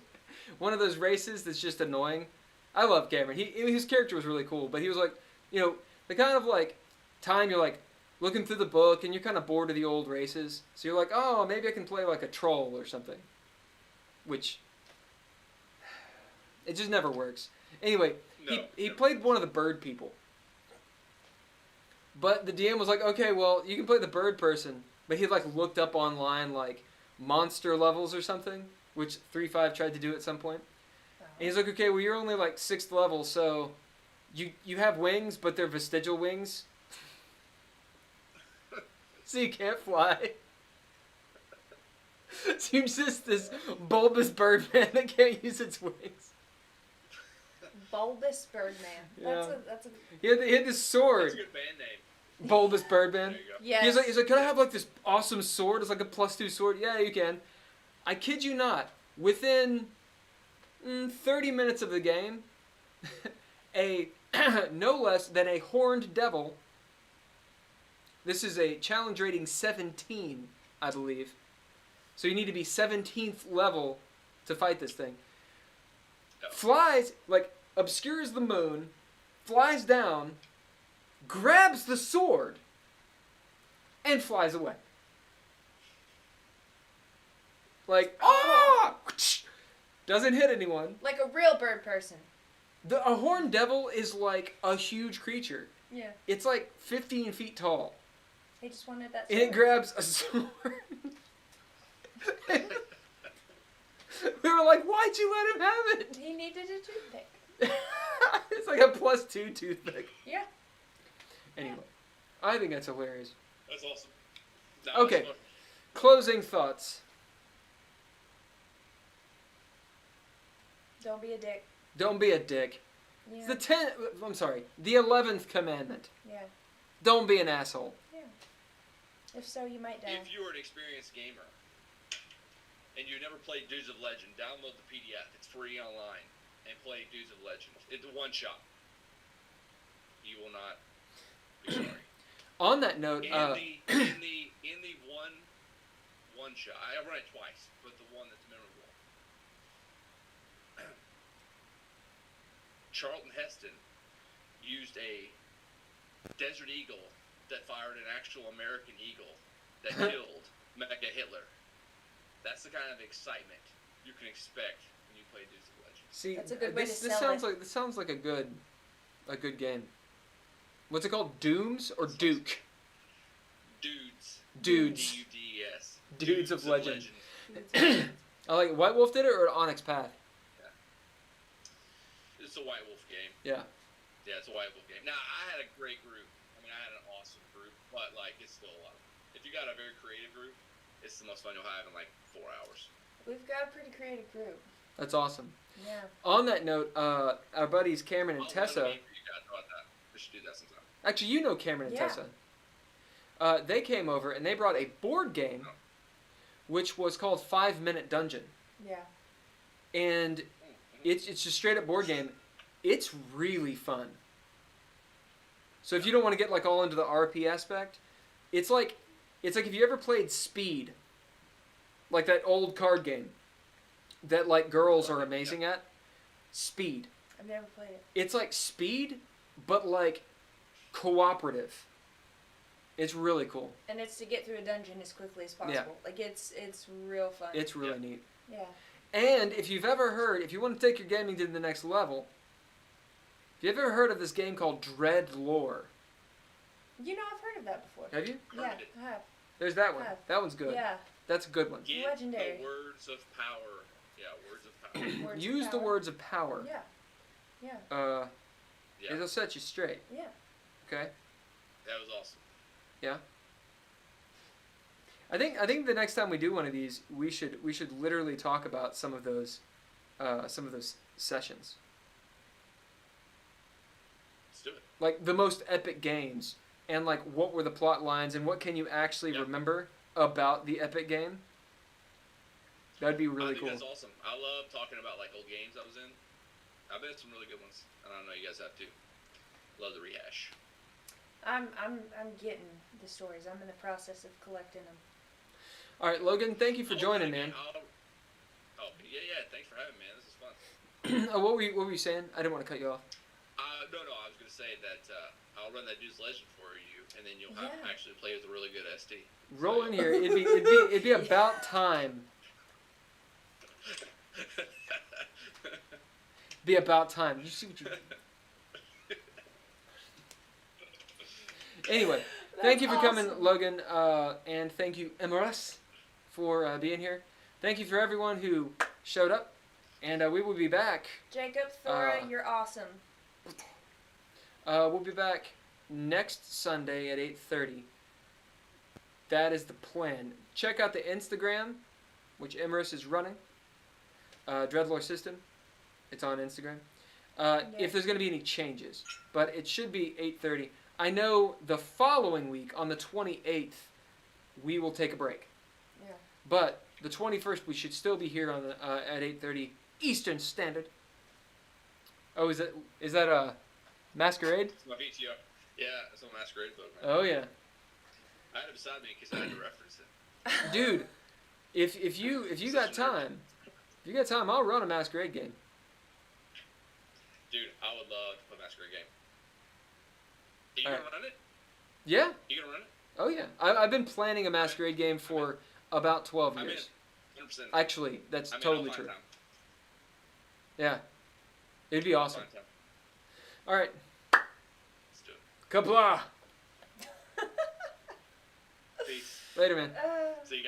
one of those races that's just annoying. I love Cameron. His character was really cool, but he was like, the kind of like time you're like looking through the book and you're kind of bored of the old races. So you're like, oh, maybe I can play like a troll or something. Which, it just never works. Anyway, he played one of the bird people. But the DM was like, okay, well, you can play the bird person. But he like looked up online like monster levels or something, which 3.5 tried to do at some point. And he's like, okay, well, you're only like 6th level, so you have wings, but they're vestigial wings. So you can't fly. So you're just this bulbous birdman that can't use its wings. Bulbous Birdman. Yeah. That's a. He had this sword. That's a good band name. Bulbous Birdman. There you go. Yes. He's like, can I have like this awesome sword? It's like a +2 sword. Yeah, you can. I kid you not. Within 30 minutes of the game, no less than a horned devil. This is a challenge rating 17, I believe. So you need to be 17th level to fight this thing. No. Flies, like, obscures the moon, flies down, grabs the sword, and flies away. Like, ah! Doesn't hit anyone. Like a real bird person. A horned devil is like a huge creature. Yeah. It's like 15 feet tall. They just wanted that And sword. it grabs a sword. We were like, why'd you let him have it? He needed a toothpick. It's like a +2 toothpick. Yeah. Anyway, I think that's hilarious. That's awesome. Okay. That's fun. Closing thoughts. Don't be a dick. Don't be a dick. Yeah. The 11th commandment. Yeah. Don't be an asshole. Yeah. If so, you might die. If you are an experienced gamer and you never played Dudes of Legend, download the PDF. It's free online and play Dudes of Legend. It's one shot. You will not be sorry. On that note, In the one shot, I run it twice, but the one that's memorable. Charlton Heston used a Desert Eagle that fired an actual American eagle that killed Mega Hitler. That's the kind of excitement you can expect when you play Dudes of Legend. see, That's a good way to this sell sounds like a good game. What's it called? Dooms or Duke? Dudes. Dudes. DUDES. Dudes of Legend. Legend. I like White Wolf did it or Onyx Path. It's a White Wolf game. Yeah. Yeah, it's a White Wolf game. Now, I had a great group. I mean, I had an awesome group, but, like, it's still a lot. If you got a very creative group, it's the most fun you'll have in, like, 4 hours. We've got a pretty creative group. That's awesome. Yeah. On that note, our buddies Cameron and I'll Tessa. run a game for you guys about that. We should do that sometime. Actually, you know Cameron and Yeah. Tessa. They came over and they brought a board game, which was called 5 Minute Dungeon, Yeah. and it's just straight up board game. It's really fun. So if you don't want to get like all into the RP aspect, it's like if you ever played Speed, like that old card game that like girls are amazing at. Speed. I've never played it. It's like Speed, but like cooperative. It's really cool. And it's to get through a dungeon as quickly as possible. Yeah. Like it's real fun. It's really neat. Yeah. And if you've ever heard, if you want to take your gaming to the next level, if you've ever heard of this game called Dread Lore, You know, I've heard of that before. have you? Yeah, Heard it. I have. There's that one. Have. That one's good. Yeah. That's a good one. Get Legendary. the words of power. Yeah, words of power. Words of Use the power. words of power. Yeah. Yeah. Yeah, It'll set you straight. Yeah. Okay. that was awesome. I think the next time we do one of these, we should literally talk about some of those sessions, Let's do it. like the most epic games, and like what were the plot lines, and what can you actually Yep. remember about the epic game. That'd be really I think cool. that's awesome. I love talking about like old games I was in. I've been in some really good ones, and I know you guys have too. Love the rehash. I'm getting the stories. I'm in the process of collecting them. All right, Logan, thank you for joining, man. Oh yeah. Thanks for having me, man. This is fun. Oh, what were you saying? I didn't want to cut you off. No, I was gonna say that I'll run that Dude's Legend for you, and then you'll have Yeah. actually play with a really good SD. Roll in here. It'd be about time. Be about time. You see what you. Anyway, thank you for coming, awesome. Logan, and thank you, Emyris, for being here. Thank you for everyone who showed up, and we will be back. Jacob, Thora, you're awesome. We'll be back next Sunday at 8:30. That is the plan. Check out the Instagram, which Emyris is running. Dreadlore System. It's on Instagram. If there's going to be any changes, but it should be 8:30. I know the following week, on the 28th, we will take a break. Yeah. But the 21st, we should still be here on the, at 8:30 Eastern Standard. Oh, is that a Masquerade? It's my VTR. Yeah, it's a Masquerade book, man. Oh yeah, I had it beside me because I had to reference it. dude. If you got time, I'll run a Masquerade game. Dude, I would love to play Masquerade game. You All gonna run it? Yeah. You gonna run it? Oh yeah. I've been planning a Masquerade game for about 12 I'm in. years. 100%. Actually, that's I'm in, totally I'll find true. time. Yeah. It'd be I'll awesome. find time. All right. Let's do it. Kapla. Peace. Later, man. Uh, See you guys.